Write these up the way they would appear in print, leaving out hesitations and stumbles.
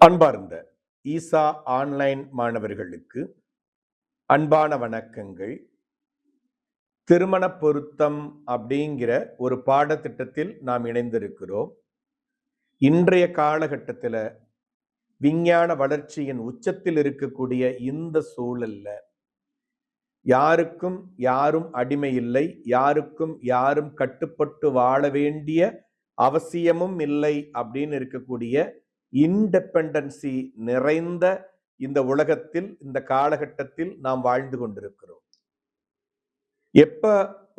அன்பார்ந்த ஈசா ஆன்லைன் மாணவர்களுக்கு அன்பான வணக்கங்கள். திருமண பொருத்தம் அப்படிங்கிற ஒரு பாடத்திட்டத்தில் நாம் இணைந்திருக்கிறோம். இன்றைய காலகட்டத்தில் விஞ்ஞான வளர்ச்சியின் உச்சத்தில் இருக்கக்கூடிய இந்த சூழல்ல யாருக்கும் யாரும் அடிமை இல்லை, யாருக்கும் யாரும் கட்டுப்பட்டு வாழ வேண்டிய அவசியமும் இல்லை அப்படின்னு இருக்கக்கூடிய இன்டிபெண்டன்சி நிறைந்த இந்த உலகத்தில், இந்த காலகட்டத்தில் நாம் வாழ்ந்து கொண்டிருக்கிறோம். எப்ப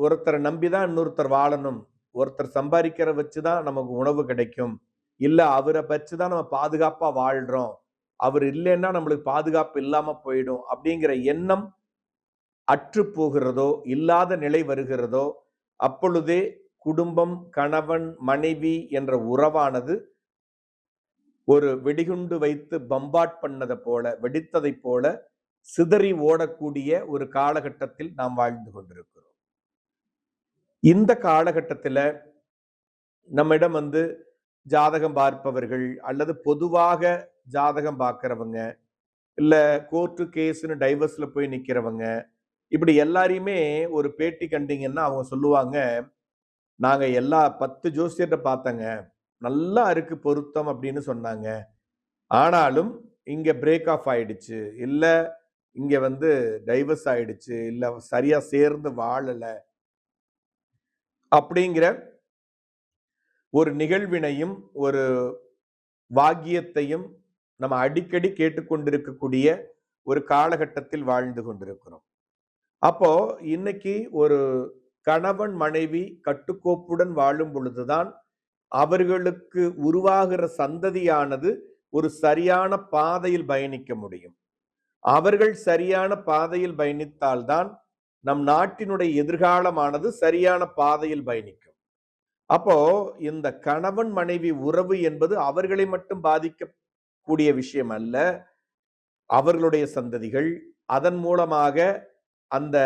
ஒருத்தரை நம்பிதான் இன்னொருத்தர் வாழணும், ஒருத்தர் சம்பாதிக்கிற வச்சுதான் நமக்கு உணவு கிடைக்கும், இல்ல அவரை வச்சுதான் நம்ம பாதுகாப்பா வாழ்றோம், அவர் இல்லைன்னா நம்மளுக்கு பாதுகாப்பு இல்லாம போயிடும் அப்படிங்கிற எண்ணம் அற்று போகிறதோ, இல்லாத நிலை வருகிறதோ, அப்பொழுதே குடும்பம், கணவன் மனைவி என்ற உறவானது ஒரு வெடிகுண்டு வைத்து பம்பாட் பண்ணதை போல, வெடித்ததை போல சிதறி ஓடக்கூடிய ஒரு காலகட்டத்தில் நாம் வாழ்ந்து கொண்டிருக்கிறோம். இந்த காலகட்டத்தில் நம்மிடம் ஜாதகம் பார்ப்பவர்கள் அல்லது பொதுவாக ஜாதகம் பார்க்கிறவங்க, இல்ல கோர்ட்டு கேஸ்னு டைவர்ஸ்ல போய் நிக்கிறவங்க, இப்படி எல்லாரையுமே ஒரு பேட்டி கண்டீங்கன்னா அவங்க சொல்லுவாங்க, நாங்க எல்லா 10 ஜோசியர்கிட்ட பார்த்தங்க, நல்லா இருக்கு பொருத்தம் அப்படின்னு சொன்னாங்க, ஆனாலும் இங்க பிரேக் ஆஃப் ஆயிடுச்சு, இல்ல இங்க டைவர்ஸ் ஆயிடுச்சு, இல்ல சரியா சேர்ந்து வாழல அப்படிங்கிற ஒரு நிகழ்வினையும் ஒரு வாக்கியத்தையும் நம்ம அடிக்கடி கேட்டுக்கொண்டிருக்கக்கூடிய ஒரு காலகட்டத்தில் வாழ்ந்து கொண்டிருக்கிறோம். அப்போ இன்னைக்கு ஒரு கணவன் மனைவி கட்டுக்கோப்புடன் வாழும் பொழுதுதான் அவர்களுக்கு உருவாகிற சந்ததியானது ஒரு சரியான பாதையில் பயணிக்க முடியும். அவர்கள் சரியான பாதையில் பயணித்தால்தான் நம் நாட்டினுடைய எதிர்காலமானது சரியான பாதையில் பயணிக்கும். அப்போ இந்த கணவன் மனைவி உறவு என்பது அவர்களை மட்டும் பாதிக்கக்கூடிய விஷயம் அல்ல, அவர்களுடைய சந்ததிகள், அதன் மூலமாக அந்த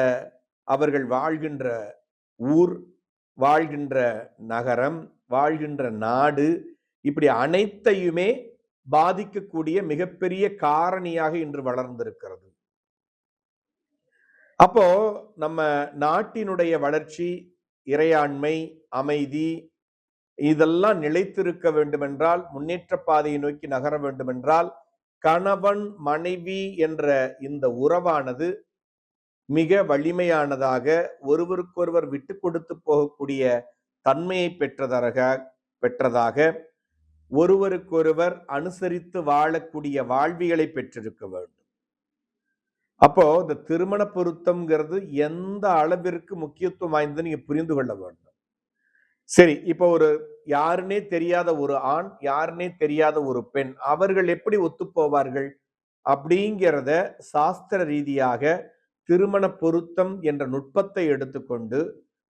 அவர்கள் வாழ்கின்ற ஊர், வாழ்கின்ற நகரம், வாழ்கின்ற நாடு, இப்படி அனைத்தையுமே பாதிக்கக்கூடிய மிகப்பெரிய காரணியாக இன்று வளர்ந்திருக்கிறது. அப்போ நம்ம நாட்டினுடைய வளர்ச்சி, இறையாண்மை, அமைதி இதெல்லாம் நிலைத்திருக்க வேண்டுமென்றால், முன்னேற்ற பாதையை நோக்கி நகர வேண்டுமென்றால், கணவன் மனைவி என்ற இந்த உறவானது மிக வலிமையானதாக, ஒருவருக்கொருவர் விட்டு கொடுத்து போகக்கூடிய தன்மையை பெற்றதாக, ஒருவருக்கொருவர் அனுசரித்து வாழக்கூடிய வாழ்வியலை பெற்றிருக்க வேண்டும். அப்போ இந்த திருமண பொருத்தம்ங்கிறது எந்த அளவிற்கு முக்கியத்துவம் வாய்ந்தது நீங்க புரிந்து கொள்ள வேண்டும். சரி, இப்போ ஒரு யாருன்னே தெரியாத ஒரு ஆண், யாருன்னே தெரியாத ஒரு பெண், அவர்கள் எப்படி ஒத்து போவார்கள் அப்படிங்கிறத சாஸ்திர ரீதியாக திருமண பொருத்தம் என்ற நுட்பத்தை எடுத்துக்கொண்டு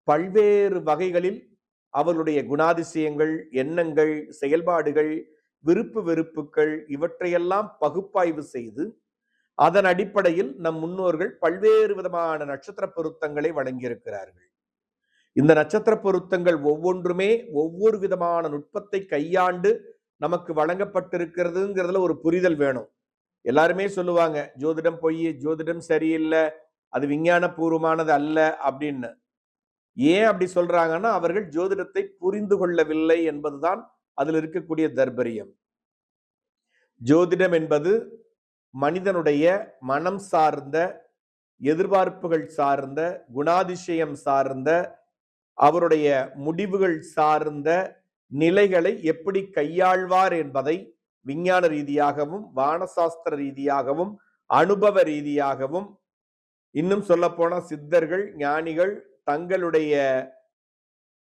பல்வேறு வகைகளில் அவர்களுடைய குணாதிசயங்கள், எண்ணங்கள், செயல்பாடுகள், விருப்பு வெறுப்புகள் இவற்றையெல்லாம் பகுப்பாய்வு செய்து அதன் அடிப்படையில் நம் முன்னோர்கள் பல்வேறு விதமான நட்சத்திர பொருத்தங்களை வழங்கியிருக்கிறார்கள். இந்த நட்சத்திர பொருத்தங்கள் ஒவ்வொன்றுமே ஒவ்வொரு விதமான நுட்பத்தை கையாண்டு நமக்கு வழங்கப்பட்டிருக்கிறதுங்கிறதுல ஒரு புரிதல் வேணும். எல்லாருமே சொல்லுவாங்க, ஜோதிடம் பொய், ஜோதிடம் சரியில்லை, அது விஞ்ஞான பூர்வமானது அல்ல அப்படின்னு. ஏன் அப்படி சொல்றாங்கன்னா, அவர்கள் ஜோதிடத்தை புரிந்து கொள்ளவில்லை என்பதுதான் அதில் இருக்கக்கூடிய தர்பரியம். ஜோதிடம் என்பது மனிதனுடைய மனம் சார்ந்த, எதிர்பார்ப்புகள் சார்ந்த, குணாதிசயம் சார்ந்த, அவருடைய முடிவுகள் சார்ந்த நிலைகளை எப்படி கையாள்வார் என்பதை விஞ்ஞான ரீதியாகவும், வானசாஸ்திர ரீதியாகவும், அனுபவ ரீதியாகவும், இன்னும் சொல்ல போனா சித்தர்கள், ஞானிகள் தங்களுடைய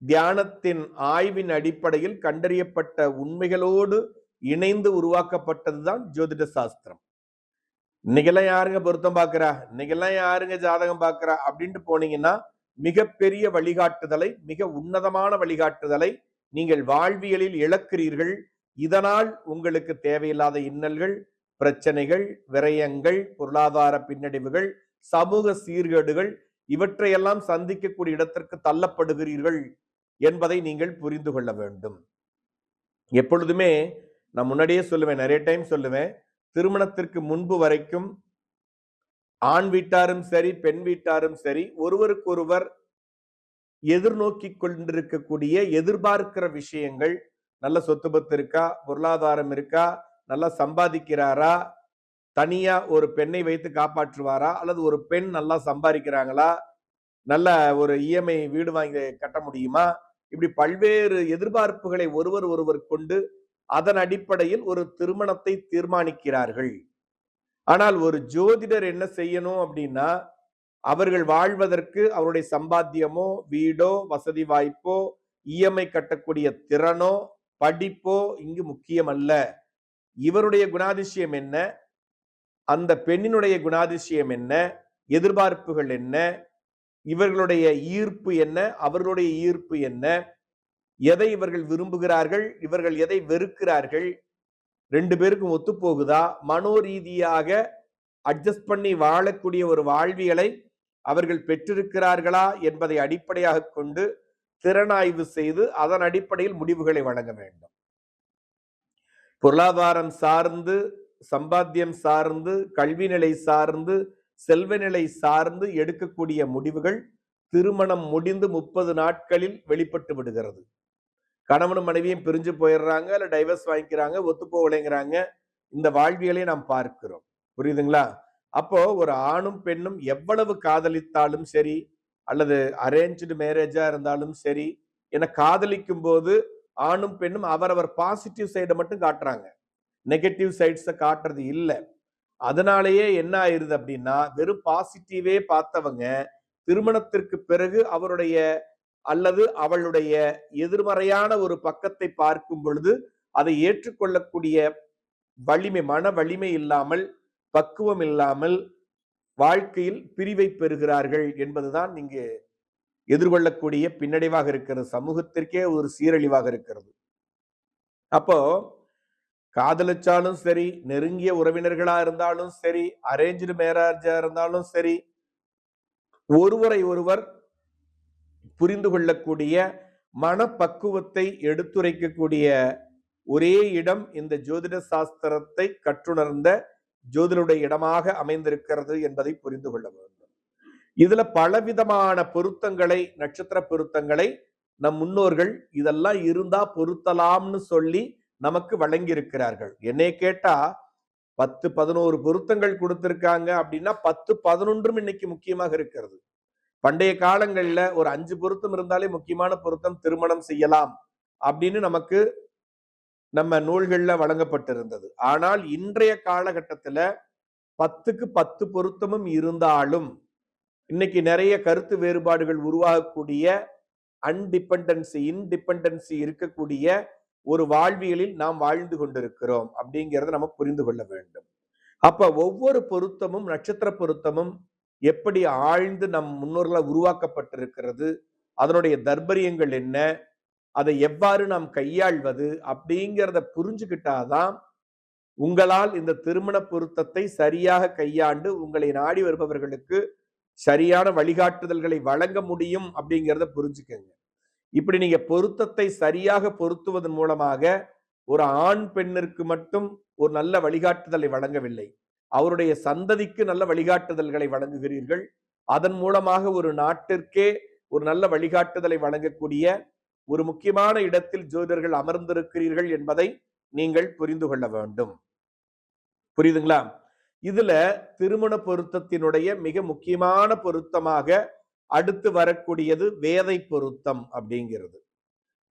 தியானத்தின் ஆய்வின் அடிப்படையில் கண்டறியப்பட்ட உண்மைகளோடு இணைந்து உருவாக்கப்பட்டதுதான் ஜோதிட சாஸ்திரம். இன்னைக்கெல்லாம் யாருங்க பொருத்தம் பார்க்கிறா, இன்னைக்கெல்லாம் யாருங்க ஜாதகம் பார்க்கிறா அப்படின்ட்டு போனீங்கன்னா மிகப்பெரிய வழிகாட்டுதலை, மிக உன்னதமான வழிகாட்டுதலை நீங்கள் வாழ்வியலில் இழக்கிறீர்கள். இதனால் உங்களுக்கு தேவையில்லாத இன்னல்கள், பிரச்சனைகள், விரயங்கள், பொருளாதார பின்னடைவுகள், சமூக சீர்கேடுகள் இவற்றையெல்லாம் சந்திக்கக்கூடிய இடத்திற்கு தள்ளப்படுகிறீர்கள் என்பதை நீங்கள் புரிந்து கொள்ள வேண்டும். எப்பொழுதுமே நான் முன்னாடியே சொல்லுவேன், நிறைய டைம் சொல்லுவேன், திருமணத்திற்கு முன்பு வரைக்கும் ஆண் வீட்டாரும் சரி பெண் வீட்டாரும் சரி ஒருவருக்கொருவர் எதிர்நோக்கி கொண்டிருக்கக்கூடிய எதிர்பார்க்கிற விஷயங்கள், நல்ல சொத்து பத்து இருக்கா, பொருளாதாரம் இருக்கா, நல்லா சம்பாதிக்கிறாரா, தனியா ஒரு பெண்ணை வைத்து காப்பாற்றுவாரா, அல்லது ஒரு பெண் நல்லா சம்பாதிக்கிறாங்களா, நல்ல ஒரு இஎம்ஐ வீடு வாங்கி கட்ட முடியுமா, இப்படி பல்வேறு எதிர்பார்ப்புகளை ஒருவர் ஒருவர் கொண்டு அதன் அடிப்படையில் ஒரு திருமணத்தை தீர்மானிக்கிறார்கள். ஆனால் ஒரு ஜோதிடர் என்ன செய்யணும் அப்படின்னா, அவர்கள் வாழ்வதற்கு அவருடைய சம்பாத்தியமோ, வீடோ, வசதி வாய்ப்போ, இஎம்ஐ கட்டக்கூடிய திறனோ, படிப்போ இங்கு முக்கியம் அல்ல. இவருடைய குணாதிசயம் என்ன, அந்த பெண்ணினுடைய குணாதிசயம் என்ன, எதிர்பார்ப்புகள் என்ன, இவர்களுடைய ஈர்ப்பு என்ன, அவர்களுடைய ஈர்ப்பு என்ன, எதை இவர்கள் விரும்புகிறார்கள், இவர்கள் எதை வெறுக்கிறார்கள், ரெண்டு பேருக்கும் ஒத்து போகுதா, மனோரீதியாக அட்ஜஸ்ட் பண்ணி வாழக்கூடிய ஒரு வாழ்வியலை அவர்கள் பெற்றிருக்கிறார்களா என்பதை அடிப்படையாக கொண்டு திறனாய்வு செய்து அதன் அடிப்படையில் முடிவுகளை வழங்க வேண்டும். பொருளாதாரம் சார்ந்து, சம்பாத்தியம் சார்ந்து, கல்வி நிலை சார்ந்து, செல்வ நிலை சார்ந்து எடுக்கக்கூடிய முடிவுகள் திருமணம் முடிந்து 30 நாட்களில் வெளிப்பட்டு விடுகிறது. கணவனும் மனைவியும் பிரிஞ்சு போயிடுறாங்க, இல்ல டைவர்ஸ் வாங்கிக்கிறாங்க, ஒத்து போகலைங்கிறாங்க. இந்த வாழ்வியலை நாம் பார்க்கிறோம். புரியுதுங்களா? அப்போ ஒரு ஆணும் பெண்ணும் எவ்வளவு காதலித்தாலும் சரி, அல்லது அரேஞ்ச்டு மேரேஜா இருந்தாலும் சரி, என காதலிக்கும் போது ஆணும் பெண்ணும் அவரவர் பாசிட்டிவ் சைடை மட்டும் காட்டுறாங்க, நெகட்டிவ் சைட்ஸை காட்டுறது இல்லை. அதனாலேயே என்ன ஆயிருது அப்படின்னா, வெறும் பாசிட்டிவே பார்த்தவங்க திருமணத்திற்கு பிறகு அவருடைய அல்லது அவளுடைய எதிர்மறையான ஒரு பக்கத்தை பார்க்கும் பொழுது அதை ஏற்றுக்கொள்ளக்கூடிய வலிமை, மன வலிமை இல்லாமல், பக்குவம் இல்லாமல் வாழ்க்கையில் பிரிவை பெறுகிறார்கள் என்பதுதான் இங்கு எதிர்கொள்ளக்கூடிய பின்னடைவாக இருக்கிறது. சமூகத்திற்கே ஒரு சீரழிவாக இருக்கிறது. அப்போ காதலிச்சாலும் சரி, நெருங்கிய உறவினர்களா இருந்தாலும் சரி, அரேஞ்ச்டு மேரேஜா இருந்தாலும் சரி, ஒருவரை ஒருவர் புரிந்து கொள்ளக்கூடிய மனப்பக்குவத்தை எடுத்துரைக்கக்கூடிய ஒரே இடம் இந்த ஜோதிட சாஸ்திரத்தை கற்றுணர்ந்த ஜோதிடருடைய இடமாக அமைந்திருக்கிறது என்பதை புரிந்து கொள்ள வேண்டும். இதுல பலவிதமான பொருத்தங்களை, நட்சத்திர பொருத்தங்களை நம் முன்னோர்கள் இதெல்லாம் இருந்தா பொருத்தலாம்னு சொல்லி நமக்கு வழங்கி இருக்கிறார்கள். என்னை கேட்டா 10, 11 பொருத்தங்கள் கொடுத்திருக்காங்க அப்படின்னா 10, 11 இன்னைக்கு முக்கியமாக இருக்கிறது. பண்டைய காலங்கள்ல ஒரு 5 பொருத்தம் இருந்தாலே முக்கியமான பொருத்தம் திருமணம் செய்யலாம் அப்படின்னு நமக்கு நம்ம நூல்கள்ல வழங்கப்பட்டிருந்தது. ஆனால் இன்றைய காலகட்டத்துல 10க்கு 10 பொருத்தமும் இருந்தாலும் இன்னைக்கு நிறைய கருத்து வேறுபாடுகள் உருவாகக்கூடிய இன்டிபெண்டன்சி இருக்கக்கூடிய ஒரு வாழ்வியலில் நாம் வாழ்ந்து கொண்டிருக்கிறோம் அப்படிங்கிறத நம்ம புரிந்து கொள்ள வேண்டும். அப்ப ஒவ்வொரு பொருத்தமும், நட்சத்திர பொருத்தமும் எப்படி ஆழ்ந்து நம் முன்னோர்களால் உருவாக்கப்பட்டிருக்கிறது, அதனுடைய தர்பரியங்கள் என்ன, அதை எவ்வாறு நாம் கையாள்வது அப்படிங்கிறத புரிஞ்சுக்கிட்டாதான் உங்களால் இந்த திருமண பொருத்தத்தை சரியாக கையாண்டு உங்களை நாடி வருபவர்களுக்கு சரியான வழிகாட்டுதல்களை வழங்க முடியும் அப்படிங்கிறத புரிஞ்சுக்கங்க. இப்படி நீங்க பொருத்தத்தை சரியாக பொருத்துவதன் மூலமாக ஒரு ஆண் பெண்ணிற்கு மட்டும் ஒரு நல்ல வழிகாட்டுதலை வழங்கவில்லை, அவருடைய சந்ததிக்கு நல்ல வழிகாட்டுதல்களை வழங்குகிறீர்கள். அதன் மூலமாக ஒரு நாட்டிற்கே ஒரு நல்ல வழிகாட்டுதலை வழங்கக்கூடிய ஒரு முக்கியமான இடத்தில் ஜோதிடர்கள் அமர்ந்திருக்கிறீர்கள் என்பதை நீங்கள் புரிந்து கொள்ள வேண்டும். புரியுதுங்களா? இதுல திருமண பொருத்தத்தினுடைய மிக முக்கியமான பொருத்தமாக அடுத்து வரக்கூடியது வேதை பொருத்தம் அப்படிங்கிறது.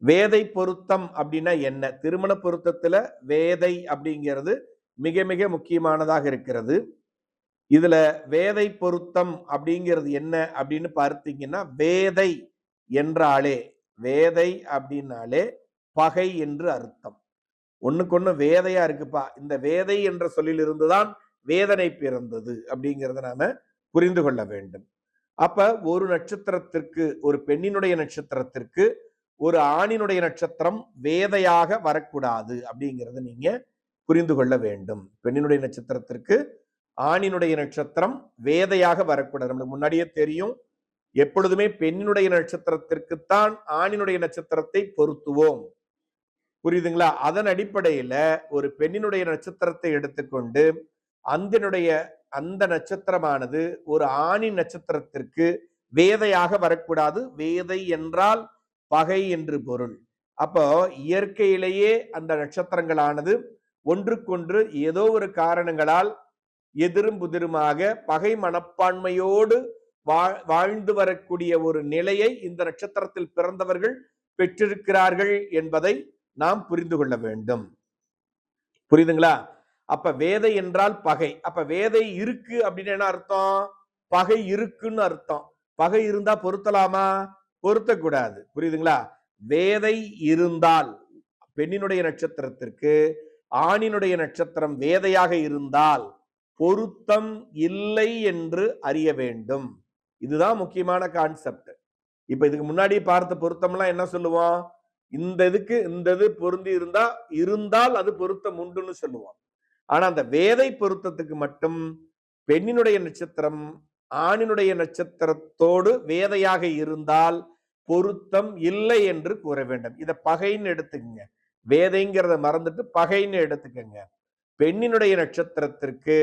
வேதை பொருத்தம் அப்படின்னா என்ன? திருமண பொருத்தத்துல வேதை அப்படிங்கிறது மிக மிக முக்கியமானதாக இருக்கிறது. இதுல வேதை பொருத்தம் அப்படிங்கிறது என்ன அப்படின்னு பார்த்தீங்கன்னா, வேதை என்றாலே, வேதை அப்படின்னாலே பகை என்று அர்த்தம். ஒண்ணுக்கொண்ணு வேதையா இருக்குப்பா, இந்த வேதை என்ற சொல்லில் இருந்துதான் வேதனை பிறந்தது அப்படிங்கிறத நாம புரிந்து கொள்ள வேண்டும். அப்ப ஒரு நட்சத்திரத்திற்கு, ஒரு பெண்ணினுடைய நட்சத்திரத்திற்கு ஒரு ஆணினுடைய நட்சத்திரம் வேதையாக வரக்கூடாது அப்படிங்கிறத நீங்க புரிந்து கொள்ள வேண்டும். பெண்ணினுடைய நட்சத்திரத்திற்கு ஆணினுடைய நட்சத்திரம் வேதையாக வரக்கூடாது. நம்மளுக்கு முன்னாடியே தெரியும், எப்பொழுதுமே பெண்ணினுடைய நட்சத்திரத்திற்குத்தான் ஆணினுடைய நட்சத்திரத்தை பொருத்துவோம். புரியுதுங்களா? அதன் அடிப்படையில ஒரு பெண்ணினுடைய நட்சத்திரத்தை எடுத்துக்கொண்டு அந்த நட்சத்திரமானது ஒரு ஆணின் நட்சத்திரத்திற்கு வேதையாக வரக்கூடாது. வேதை என்றால் பகை என்று பொருள். அப்போ இயற்கையிலேயே அந்த நட்சத்திரங்களானது ஒன்றுக்கொன்று ஏதோ ஒரு காரணங்களால் எதிரும் புதிருமாக பகை மனப்பான்மையோடு வாழ்ந்து வரக்கூடிய ஒரு நிலையை இந்த நட்சத்திரத்தில் பிறந்தவர்கள் பெற்றிருக்கிறார்கள் என்பதை நாம் புரிந்து கொள்ள வேண்டும். புரியுதுங்களா? அப்ப வேதை என்றால் பகை. அப்ப வேதை இருக்கு அப்படின்னு என்ன அர்த்தம்? பகை இருக்குன்னு அர்த்தம். பகை இருந்தா பொருத்தலாமா? பொருத்தக்கூடாது. புரியுதுங்களா? வேதை இருந்தால் பெண்ணினுடைய நட்சத்திரத்திற்கு ஆணினுடைய நட்சத்திரம் வேதையாக இருந்தால் பொருத்தம் இல்லை என்று அறிய வேண்டும். இதுதான் முக்கியமான கான்செப்ட். இப்ப இதுக்கு முன்னாடி பார்த்த பொருத்தம்லாம் என்ன சொல்லுவோம்? இந்த இது பொருந்தி இருந்தால் அது பொருத்தம் உண்டுன்னு சொல்லுவோம். ஆனா அந்த வேதை பொருத்தத்துக்கு மட்டும் பெண்ணினுடைய நட்சத்திரம் ஆணினுடைய நட்சத்திரத்தோடு வேதையாக இருந்தால் பொருத்தம் இல்லை என்று கூற வேண்டும். இத பகைன்னு எடுத்துக்கங்க. வேதைங்கிறத மறந்துட்டு பகைன்னு எடுத்துக்கங்க. பெண்ணினுடைய நட்சத்திரத்திற்கு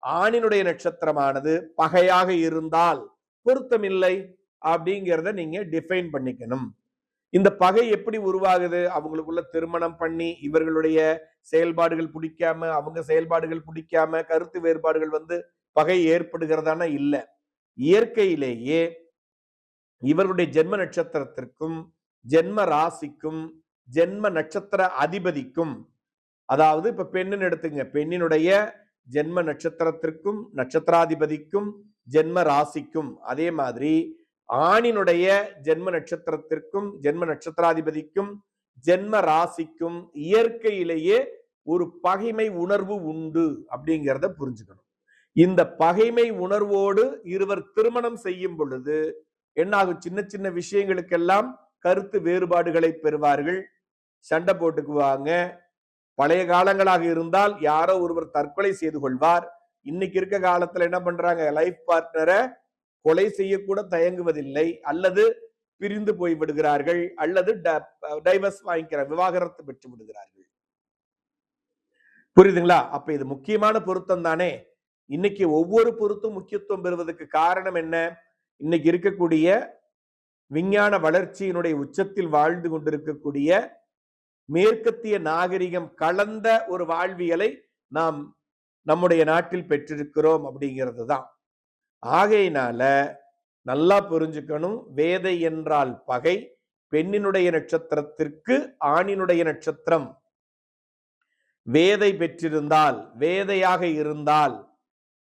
ஆணினுடைய நட்சத்திரமானது பகையாக இருந்தால் பொருத்தம் இல்லை அப்படிங்கிறத நீங்க டிஃபைன் பண்ணிக்கணும். இந்த பகை எப்படி உருவாகுது? அவங்களுக்குள்ள திருமணம் பண்ணி இவர்களுடைய செயல்பாடுகள் பிடிக்காம அவங்க செயல்பாடுகள் பிடிக்காம கருத்து வேறுபாடுகள் வந்து பகை ஏற்படுகிறதான இல்ல. இயற்கையிலேயே இவருடைய ஜென்ம நட்சத்திரத்திற்கும் ஜென்ம ராசிக்கும் ஜென்ம நட்சத்திர அதிபதிக்கும், அதாவது இப்ப பெண்ணுன்னு எடுத்துங்க, பெண்ணினுடைய ஜென்ம நட்சத்திரத்திற்கும் நட்சத்திராதிபதிக்கும் ஜென்ம ராசிக்கும், அதே மாதிரி ஆணினுடைய ஜென்ம நட்சத்திரத்திற்கும் ஜென்ம நட்சத்திராதிபதிக்கும் ஜென்ம ராசிக்கும் இயற்கையிலேயே ஒரு பகைமை உணர்வு உண்டு அப்படிங்கிறத புரிஞ்சுக்கணும். இந்த பகைமை உணர்வோடு இருவர் திருமணம் செய்யும் பொழுது என்ன ஆகும்? சின்ன சின்ன விஷயங்களுக்கெல்லாம் கருத்து வேறுபாடுகளை பெறுவார்கள், சண்டை போட்டுக்குவாங்க. பழைய காலங்களாக இருந்தால் யாரோ ஒருவர் தற்கொலை செய்து கொள்வார். இன்னைக்கு இருக்க காலத்துல என்ன பண்றாங்க? லைஃப் பார்ட்னரை கொலை செய்யக்கூட தயங்குவதில்லை, அல்லது பிரிந்து போய் விடுகிறார்கள், அல்லது டைவர்ஸ் வாங்கிக்கிற விவாகரத்து பெற்று விடுகிறார்கள். புரியுதுங்களா? அப்ப இது முக்கியமான பொருத்தம் தானே. இன்னைக்கு ஒவ்வொரு பொருத்தும் முக்கியத்துவம் பெறுவதற்கு காரணம் என்ன? இன்னைக்கு இருக்கக்கூடிய விஞ்ஞான வளர்ச்சியினுடைய உச்சத்தில் வாழ்ந்து கொண்டிருக்கக்கூடிய மேற்கத்திய நாகரிகம் கலந்த ஒரு வாழ்வியலை நாம் நம்முடைய நாட்டில் பெற்றிருக்கிறோம் அப்படிங்கிறது தான். ஆகையினால நல்லா புரிஞ்சுக்கணும், வேதை என்றால் பகை. பெண்ணினுடைய நட்சத்திரத்திற்கு ஆணினுடைய நட்சத்திரம் வேதை பெற்றிருந்தால், வேதையாக இருந்தால்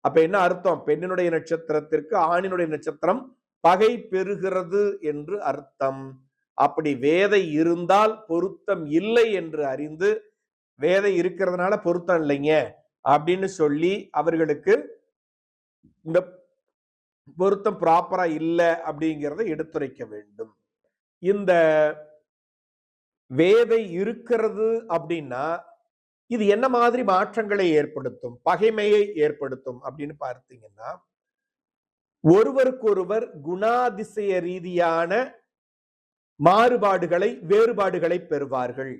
அப்ப என்ன அர்த்தம்? பெண்ணினுடைய நட்சத்திரத்திற்கு ஆணினுடைய நட்சத்திரம் பகை பெறுகிறது என்று அர்த்தம். அப்படி வேதை இருந்தால் பொருத்தம் இல்லை என்று அறிந்து, வேதை இருக்கிறதுனால பொருத்தம் இல்லைங்க அப்படின்னு சொல்லி அவர்களுக்கு இந்த பொருத்தம் ப்ராப்பரா இல்லை அப்படிங்கிறத எடுத்துரைக்க வேண்டும். இந்த வேதை இருக்கிறது அப்படின்னா இது என்ன மாதிரி மாற்றங்களை ஏற்படுத்தும், பகைமையை ஏற்படுத்தும் அப்படின்னு பார்த்தீங்கன்னா, ஒருவருக்கொருவர் குணாதிசய ரீதியான மாறுபாடுகளை வேறுபாடுகளை பெறுவார்கள்.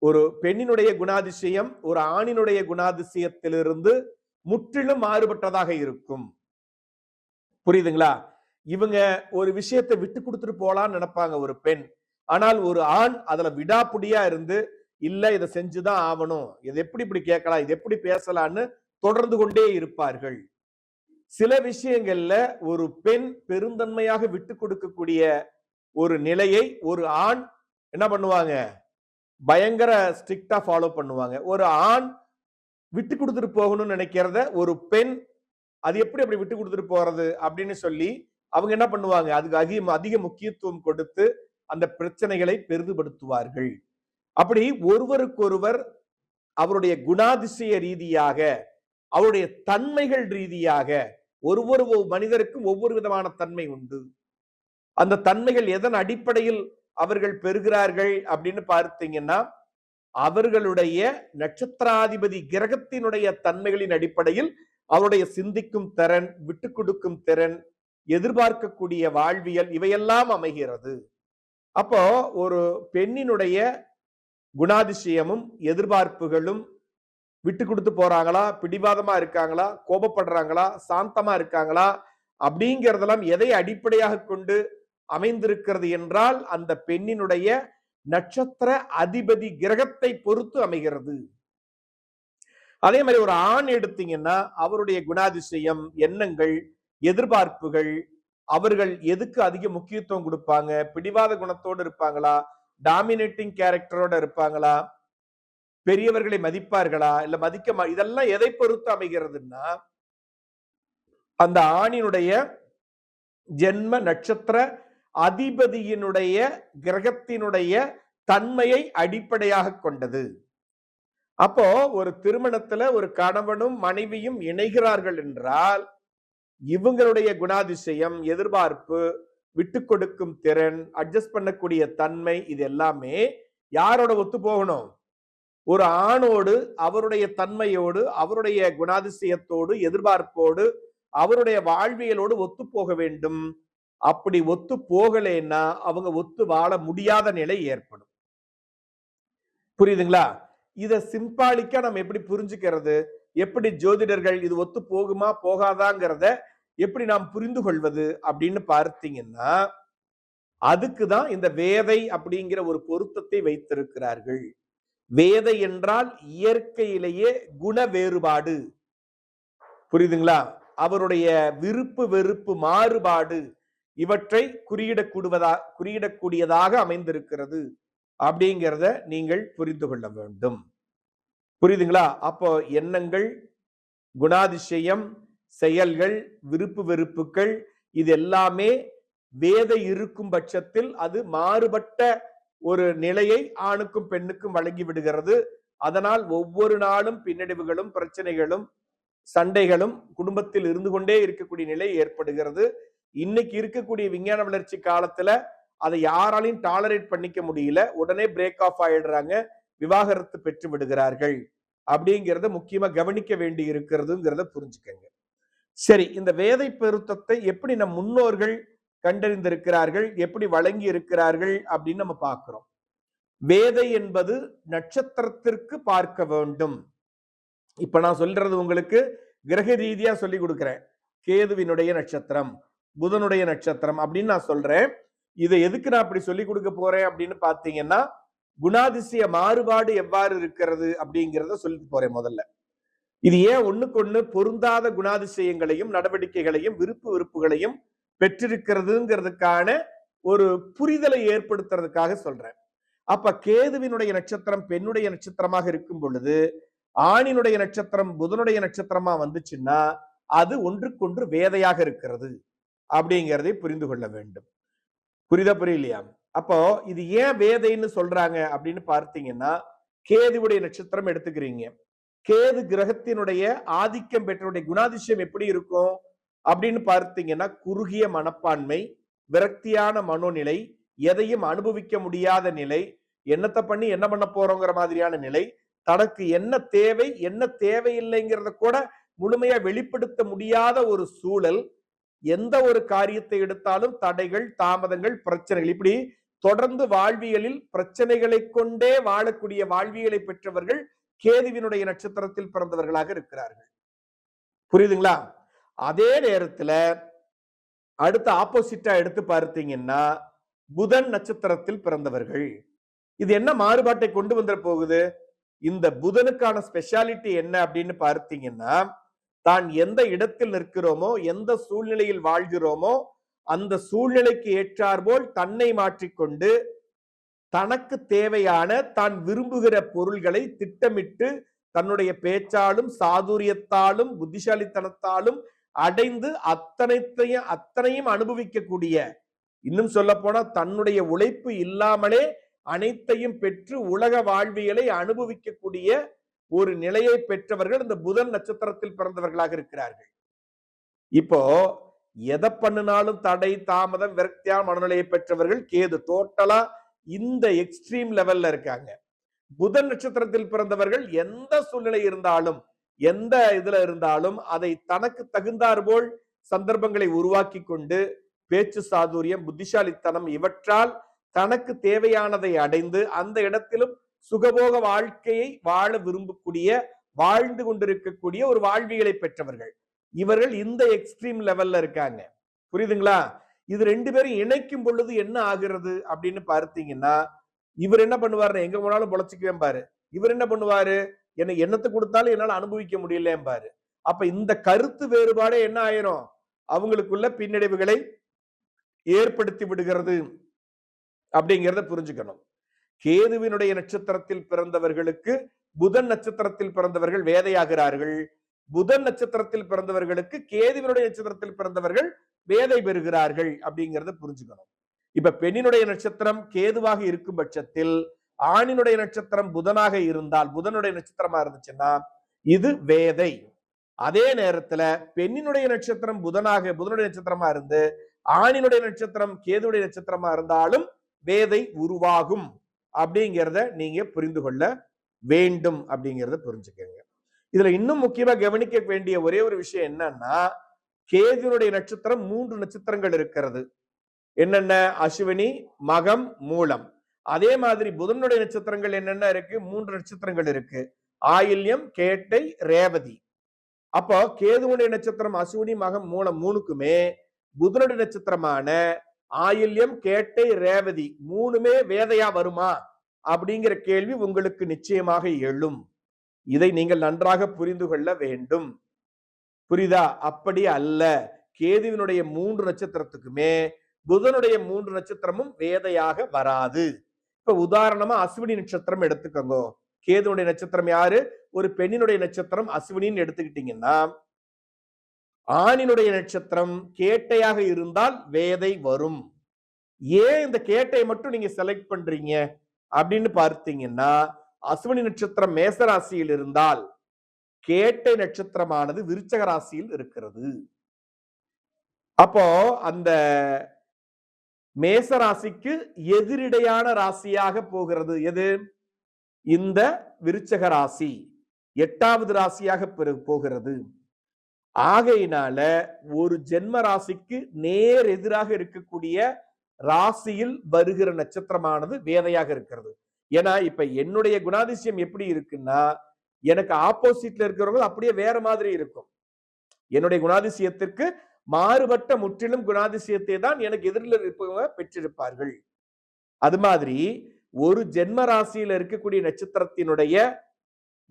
ஒரு பெண்ணினுடைய குணாதிசயம் ஒரு ஆணினுடைய குணாதிசயத்திலிருந்து முற்றிலும் மாறுபட்டதாக இருக்கும். புரியுதுங்களா? இவங்க ஒரு விஷயத்தை விட்டு கொடுத்துட்டு போலான்னு நினைப்பாங்க ஒரு பெண். ஆனால் ஒரு ஆண் அதுல விடாப்புடியா இருந்து, இல்ல இதை செஞ்சுதான் ஆகணும், இதை எப்படி இப்படி கேட்கலாம், இது எப்படி பேசலான்னு தொடர்ந்து கொண்டே இருப்பார்கள். சில விஷயங்கள்ல ஒரு பெண் பெருந்தன்மையாக விட்டு கொடுக்கக்கூடிய ஒரு நிலையை ஒரு ஆண் என்ன பண்ணுவாங்க? பயங்கர ஸ்ட்ரிக்டா ஃபாலோ பண்ணுவாங்க. ஒரு ஆண் விட்டு கொடுத்துட்டு போகணும்னு நினைக்கிறத ஒரு பெண் அது எப்படி அப்படி விட்டு கொடுத்துட்டு போறது அப்படின்னு சொல்லி அவங்க என்ன பண்ணுவாங்க? அதுக்கு அதிக முக்கியத்துவம் கொடுத்து அந்த பிரச்சனைகளை பெரிதுபடுத்துவார்கள். அப்படி ஒருவருக்கொருவர் அவருடைய குணாதிசய ரீதியாக, அவருடைய தன்மைகள் ரீதியாக ஒவ்வொரு மனிதருக்கும் ஒவ்வொரு விதமான தன்மை உண்டு. அந்த தன்மைகள் எதன் அடிப்படையில் அவர்கள் பெறுகிறார்கள் அப்படின்னு பார்த்தீங்கன்னா, அவர்களுடைய நட்சத்திராதிபதி கிரகத்தினுடைய தன்மைகளின் அடிப்படையில் அவருடைய சிந்திக்கும் திறன், விட்டு கொடுக்கும் திறன், எதிர்பார்க்கக்கூடிய வாழ்வியல் இவையெல்லாம் அமைகிறது. அப்போ ஒரு பெண்ணினுடைய குணாதிசயமும் எதிர்பார்ப்புகளும் விட்டு கொடுத்து போறாங்களா, பிடிவாதமா இருக்காங்களா, கோபப்படுறாங்களா, சாந்தமா இருக்காங்களா அப்படிங்கிறதெல்லாம் எதை அடிப்படையாக கொண்டு அமைந்திருக்கிறது என்றால் அந்த பெண்ணினுடைய நட்சத்திர அதிபதி கிரகத்தை பொறுத்து அமைகிறது. அதே மாதிரி ஒரு ஆண் எடுத்தீங்கன்னா அவருடைய குணாதிசயம், எண்ணங்கள், எதிர்பார்ப்புகள், அவர்கள் எதுக்கு அதிக முக்கியத்துவம் கொடுப்பாங்க, பிடிவாத குணத்தோடு இருப்பாங்களா, டாமினேட்டிங் கேரக்டரோட இருப்பாங்களா, பெரியவர்களை மதிப்பார்களா, இல்ல இதெல்லாம் எதை பொறுத்து அமைகிறதுன்னா அந்த ஆணினுடைய ஜென்ம நட்சத்திர அதிபதியினுடைய கிரகத்தினுடைய தன்மையை அடிப்படையாக கொண்டது. அப்போ ஒரு திருமணத்துல ஒரு கணவனும் மனைவியும் இணைகிறார்கள் என்றால் இவங்களுடைய குணாதிசயம், எதிர்பார்ப்பு, விட்டு கொடுக்கும் திறன், அட்ஜஸ்ட் பண்ணக்கூடிய தன்மை, இது எல்லாமே யாரோட ஒத்து போகணும்? ஒரு ஆணோடு, அவருடைய தன்மையோடு, அவருடைய குணாதிசயத்தோடு, எதிர்பார்ப்போடு, அவருடைய வாழ்வியலோடு ஒத்து போக வேண்டும். அப்படி ஒத்து போகலைன்னா அவங்க ஒத்து வாழ முடியாத நிலை ஏற்படும். புரியுதுங்களா? இத சிம்பாலிக்கா நம்ம எப்படி புரிஞ்சுக்கிறது? எப்படி ஜோதிடர்கள் இது ஒத்து போகுமா போகாதாங்கிறத எப்படி நாம் புரிந்து கொள்வது அப்படின்னு பார்த்தீங்கன்னா அதுக்குதான் இந்த வேதை அப்படிங்கிற ஒரு பொருத்தத்தை வைத்திருக்கிறார்கள். வேதை என்றால் இயற்கையிலேயே குண வேறுபாடு. புரியுதுங்களா? அவருடைய விருப்பு வெறுப்பு மாறுபாடு இவற்றை குறியிடக்கூடியதாக அமைந்திருக்கிறது அப்படிங்கிறத நீங்கள் புரிந்து கொள்ள வேண்டும். புரியுதுங்களா? அப்போ எண்ணங்கள், குணாதிசயம், செயல்கள், விருப்பு வெறுப்புகள் இது எல்லாமே வேதை இருக்கும் பட்சத்தில் அது மாறுபட்ட ஒரு நிலையை ஆணுக்கும் பெண்ணுக்கும் வழங்கி விடுகிறது. அதனால் ஒவ்வொரு நாளும் பின்னடைவுகளும், பிரச்சனைகளும், சண்டைகளும் குடும்பத்தில் இருந்து கொண்டே இருக்கக்கூடிய நிலை ஏற்படுகிறது. இன்னைக்கு இருக்கக்கூடிய விஞ்ஞான வளர்ச்சி காலத்துல அதை யாராலையும் டாலரேட் பண்ணிக்க முடியல. உடனே பிரேக் ஆஃப் ஆயிடுறாங்க, விவாகரத்து பெற்று விடுகிறார்கள். அப்படிங்கிறத முக்கியமா கவனிக்க வேண்டி இருக்கிறதுங்கிறத புரிஞ்சுக்கங்க. சரி, இந்த வேதை பொருத்தத்தை எப்படி நம் முன்னோர்கள் கண்டறிந்திருக்கிறார்கள், எப்படி வழங்கி இருக்கிறார்கள் அப்படின்னு நம்ம பார்க்கிறோம். வேதை என்பது நட்சத்திரத்திற்கு பார்க்க வேண்டும். இப்ப நான் சொல்றது உங்களுக்கு கிரக ரீதியா சொல்லி கொடுக்கிறேன். கேதுவினுடைய நட்சத்திரம், புதனுடைய நட்சத்திரம் அப்படின்னு நான் சொல்றேன். இதை எதுக்கு நான் அப்படி சொல்லி கொடுக்க போறேன் அப்படின்னு பாத்தீங்கன்னா குணாதிசய மாறுபாடு எவ்வாறு இருக்கிறது அப்படிங்கிறத சொல்லிட்டு போறேன். முதல்ல இது ஏன் ஒண்ணுக்கு ஒண்ணு பொருந்தாத குணாதிசயங்களையும் நடவடிக்கைகளையும் விருப்பு வெறுப்புகளையும் பெற்றிருக்கிறதுங்கிறதுக்கான ஒரு புரிதலை ஏற்படுத்துறதுக்காக சொல்றேன். அப்ப கேதுவினுடைய நட்சத்திரம் பெண்ணுடைய நட்சத்திரமாக இருக்கும் பொழுது ஆணினுடைய நட்சத்திரம் புதனுடைய நட்சத்திரமா வந்துச்சுன்னா அது ஒன்றுக்கொன்று வேதையாக இருக்கிறது அப்படிங்கிறதை புரிந்து கொள்ள வேண்டும். புரியலையா? அப்போ இது ஏன் வேதைன்னு சொல்றாங்க அப்படின்னு பார்த்தீங்கன்னா கேதுவுடைய நட்சத்திரம் எடுத்துக்கிறீங்க. கேது கிரகத்தினுடைய ஆதிக்கம் பெற்றவுடைய குணாதிசயம் எப்படி இருக்கும் அப்படின்னு பார்த்தீங்கன்னா குறுகிய மனப்பான்மை, விரக்தியான மனோநிலை, எதையும் அனுபவிக்க முடியாத நிலை, என்னத்தை பண்ணி என்ன பண்ண போறோங்கிற மாதிரியான நிலை, தனக்கு என்ன தேவை என்ன தேவையில்லைங்கிறத கூட முழுமையா வெளிப்படுத்த முடியாத ஒரு சூழல், எந்த ஒரு காரியத்தை எடுத்தாலும் தடைகள், தாமதங்கள், பிரச்சனைகள், இப்படி தொடர்ந்து வாழ்வியலில் பிரச்சனைகளை கொண்டே வாழக்கூடிய வாழ்வியலை பெற்றவர்கள் கேதுவினுடைய நட்சத்திரத்தில் பிறந்தவர்களாக இருக்கிறார்கள். புரியுதுங்களா? அதே நேரத்துல அடுத்த ஆப்போசிட்டா எடுத்து பார்த்தீங்கன்னா புதன் நட்சத்திரத்தில் பிறந்தவர்கள். இது என்ன மாறுபாட்டை கொண்டு வந்துட போகுது? இந்த புதனுக்கான ஸ்பெஷாலிட்டி என்ன அப்படின்னு பார்த்தீங்கன்னா தான் எந்த இடத்தில் நிற்கிறோமோ, எந்த சூழ்நிலையில் வாழ்கிறோமோ அந்த சூழ்நிலைக்கு ஏற்றாற்போல் தன்னை மாற்றிக்கொண்டு தனக்கு தேவையான தான் விரும்புகிற பொருள்களை திட்டமிட்டு தன்னுடைய பேச்சாலும் சாதுரியத்தாலும் புத்திசாலித்தனத்தாலும் அடைந்து அத்தனையும் அனுபவிக்கக்கூடிய, இன்னும் சொல்ல போனா தன்னுடைய உழைப்பு இல்லாமலே அனைத்தையும் பெற்று உலக வாழ்வியலை அனுபவிக்கக்கூடிய ஒரு நிலையை பெற்றவர்கள் இந்த புதன் நட்சத்திரத்தில் பிறந்தவர்களாக இருக்கிறார்கள். இப்போ எதை பண்ணினாலும் தடை, தாமதம், விரக்தியான மனநிலையை பெற்றவர்கள் கேது. டோட்டலா இந்த எக்ஸ்ட்ரீம் லெவல்ல இருக்காங்க. புதன் நட்சத்திரத்தில் பிறந்தவர்கள் எந்த சூழ்நிலை இருந்தாலும், எந்த இதுல இருந்தாலும் அதை தனக்கு தகுந்தார் போல் சந்தர்ப்பங்களை உருவாக்கி கொண்டு பேச்சு சாதுரியம், புத்திசாலித்தனம் இவற்றால் தனக்கு தேவையானதை அடைந்து அந்த இடத்திலும் சுகபோக வாழ்க்கையை வாழ விரும்பக்கூடிய, வாழ்ந்து கொண்டிருக்கக்கூடிய ஒரு வாழ்வியலை பெற்றவர்கள். இவர்கள் இந்த எக்ஸ்ட்ரீம் லெவல்ல இருக்காங்க. புரியுதுங்களா? இது ரெண்டு பேரும் இணைக்கும் பொழுது என்ன ஆகிறது அப்படின்னு பார்த்தீங்கன்னா, இவர் என்ன பண்ணுவாரு, எங்க போனாலும் பொழைச்சுக்குவேன் பாரு. இவர் என்ன பண்ணுவாரு, என்ன எண்ணத்தை கொடுத்தாலும் என்னால அனுபவிக்க முடியலன்னு பாரு. அப்ப இந்த கருத்து வேறுபாடு என்ன ஆயிரும், அவங்களுக்குள்ள பின்னடைவுகளை ஏற்படுத்தி விடுகிறது அப்படிங்கிறத புரிஞ்சுக்கணும். கேதுவினுடைய நட்சத்திரத்தில் பிறந்தவர்களுக்கு புதன் நட்சத்திரத்தில் பிறந்தவர்கள் வேதையாகிறார்கள். புதன் நட்சத்திரத்தில் பிறந்தவர்களுக்கு கேதுவினுடைய நட்சத்திரத்தில் பிறந்தவர்கள் வேதை பெறுகிறார்கள் அப்படிங்கிறத புரிஞ்சுக்கணும். இப்ப பெண்ணினுடைய நட்சத்திரம் கேதுவாக இருக்கும் பட்சத்தில் ஆணினுடைய நட்சத்திரம் புதனாக இருந்தால், புதனுடைய நட்சத்திரமா இருந்துச்சுன்னா இது வேதை. அதே நேரத்துல பெண்ணினுடைய நட்சத்திரம் புதனுடைய நட்சத்திரமா இருந்து ஆணினுடைய நட்சத்திரம் கேதுடைய நட்சத்திரமா இருந்தாலும் வேதை உருவாகும் அப்படிங்கிறத நீங்க புரிந்து கொள்ள வேண்டும் அப்படிங்கிறத புரிஞ்சுக்கங்க. இதுல இன்னும் முக்கியமா கவனிக்க வேண்டிய ஒரே ஒரு விஷயம் என்னன்னா, கேதுனுடைய நட்சத்திரம் 3 நட்சத்திரங்கள் இருக்கிறது. என்னென்ன? அஸ்வினி, மகம், மூலம். அதே மாதிரி புதனுடைய நட்சத்திரங்கள் என்னென்ன இருக்கு? 3 நட்சத்திரங்கள் இருக்கு. ஆயில்யம், கேட்டை, ரேவதி. அப்போ கேதுவுடைய நட்சத்திரம் அஸ்வினி, மகம், மூலம் 3க்குமே புதனுடைய நட்சத்திரமான ஆயில்யம், கேட்டை, ரேவதி 3மே வேதையா வருமா அப்படிங்கிற கேள்வி உங்களுக்கு நிச்சயமாக எழும். இதை நீங்கள் நன்றாக புரிந்து கொள்ள வேண்டும். புரியுதா? அப்படி அல்ல. கேதுவினுடைய 3 நட்சத்திரத்துக்குமே புதனுடைய 3 நட்சத்திரமும் வேதையாக வராது. இப்ப உதாரணமா அஸ்வினி நட்சத்திரம் எடுத்துக்கோங்க. கேதுனுடைய நட்சத்திரம் யாரு? ஒரு பெண்ணினுடைய நட்சத்திரம் அஸ்வினின்னு எடுத்துக்கிட்டீங்கன்னா, ஆணினுடைய நட்சத்திரம் கேட்டையாக இருந்தால் வேதை வரும். ஏன் இந்த கேட்டை மட்டும் நீங்க செலக்ட் பண்றீங்க அப்படின்னு பார்த்தீங்கன்னா, அஸ்வினி நட்சத்திரம் மேச ராசியில் இருந்தால் கேட்டை நட்சத்திரமானது விருச்சக ராசியில் இருக்கிறது. அப்போ அந்த மேச ராசிக்கு எதிரிடையான ராசியாக போகிறது எது? இந்த விருச்சக ராசி 8வது ராசியாக போகிறது. ஆகையினால ஒரு ஜென்ம ராசிக்கு நேர் எதிராக இருக்கக்கூடிய ராசியில் வருகிற நட்சத்திரமானது வேதையாக இருக்கிறது. ஏன்னா இப்ப என்னுடைய குணாதிசயம் எப்படி இருக்குன்னா, எனக்கு ஆப்போசிட்ல இருக்கிறவங்க அப்படியே வேற மாதிரி இருக்கும். என்னுடைய குணாதிசயத்திற்கு மாறுபட்ட முற்றிலும் குணாதிசயத்தை தான் எனக்கு எதிரில் இருப்பவங்க பெற்றிருப்பார்கள். அது மாதிரி ஒரு ஜென்ம ராசியில இருக்கக்கூடிய நட்சத்திரத்தினுடைய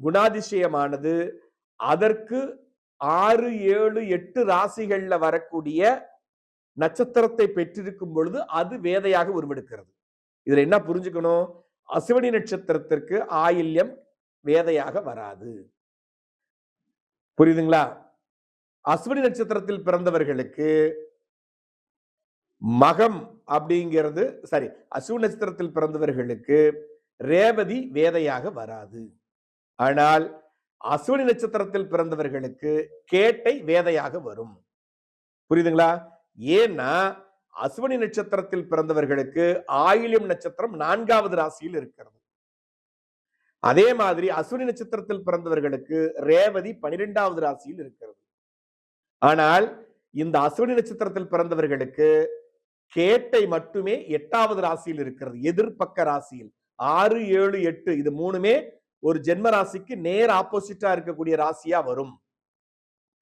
குணாதிசயமானது அதற்கு 6, 7, 8 ராசிகள்ல வரக்கூடிய நட்சத்திரத்தை பெற்றிருக்கும் பொழுது அது வேதையாக உருவெடுக்கிறது. இதுல என்ன புரிஞ்சுக்கணும்? அஸ்வினி நட்சத்திரத்திற்கு ஆயில்யம் வேதையாக வராது. புரியுதுங்களா? அஸ்வினி நட்சத்திரத்தில் பிறந்தவர்களுக்கு மகம் அப்படிங்கிறது சரி, அஸ்வினி நட்சத்திரத்தில் பிறந்தவர்களுக்கு ரேவதி வேதையாக வராது. ஆனால் அஸ்வினி நட்சத்திரத்தில் பிறந்தவர்களுக்கு கேட்டை வேதையாக வரும். புரியுதுங்களா? ஏன்னா அஸ்வினி நட்சத்திரத்தில் பிறந்தவர்களுக்கு ஆயில்யம் நட்சத்திரம் 4வது ராசியில் இருக்கிறது. அதே மாதிரி அஸ்வினி நட்சத்திரத்தில் பிறந்தவர்களுக்கு ரேவதி 12வது ராசியில் இருக்கிறது. ஆனால் இந்த அஸ்வினி நட்சத்திரத்தில் பிறந்தவர்களுக்கு கேட்டை மட்டுமே 8வது ராசியில் இருக்கிறது. எதிர்பக்க ராசியில் 6, 7, 8 இது 3மே ஒரு ஜென்ம ராசிக்கு நேர் ஆப்போசிட்டா இருக்கக்கூடிய ராசியா வரும்.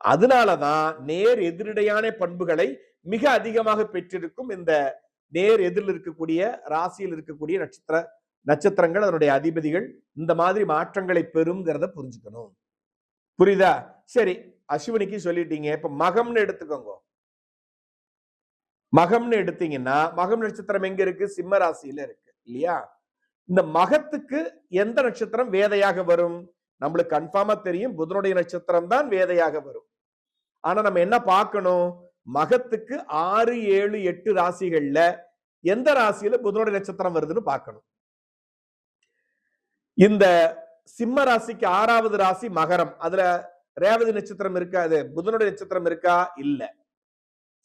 அதனாலதான் நேர் எதிரிடையான பண்புகளை மிக அதிகமாக பெற்றிருக்கும் இந்த நேர் எதிரில் இருக்கக்கூடிய ராசியில் இருக்கக்கூடிய நட்சத்திரங்கள் அதனுடைய அதிபதிகள் இந்த மாதிரி மாற்றங்களை பெறும்ங்கிறத புரிஞ்சுக்கணும். புரியுதா? சரி, அஸ்வினிக்கு சொல்லிட்டீங்க. இப்ப மகம்னு எடுத்துக்கோங்க. மகம்னு எடுத்தீங்கன்னா மகம் நட்சத்திரம் எங்க இருக்கு? சிம்ம ராசியில இருக்கு இல்லையா? இந்த மகத்துக்கு எந்த நட்சத்திரம் வேதையாக வரும்? நம்மளுக்கு கன்ஃபார்மா தெரியும், புதனுடைய நட்சத்திரம் தான் வேதையாக வரும். ஆனா நம்ம என்ன பார்க்கணும்? மகத்துக்கு 6, 7, 8 ராசிகள்ல எந்த ராசியில புதனுடைய நட்சத்திரம் வருதுன்னு பார்க்கணும். இந்த சிம்ம ராசிக்கு 6வது ராசி மகரம். அதுல ரேவதி நட்சத்திரம் இருக்கா? அது புதனுடைய நட்சத்திரம் இருக்கா? இல்ல.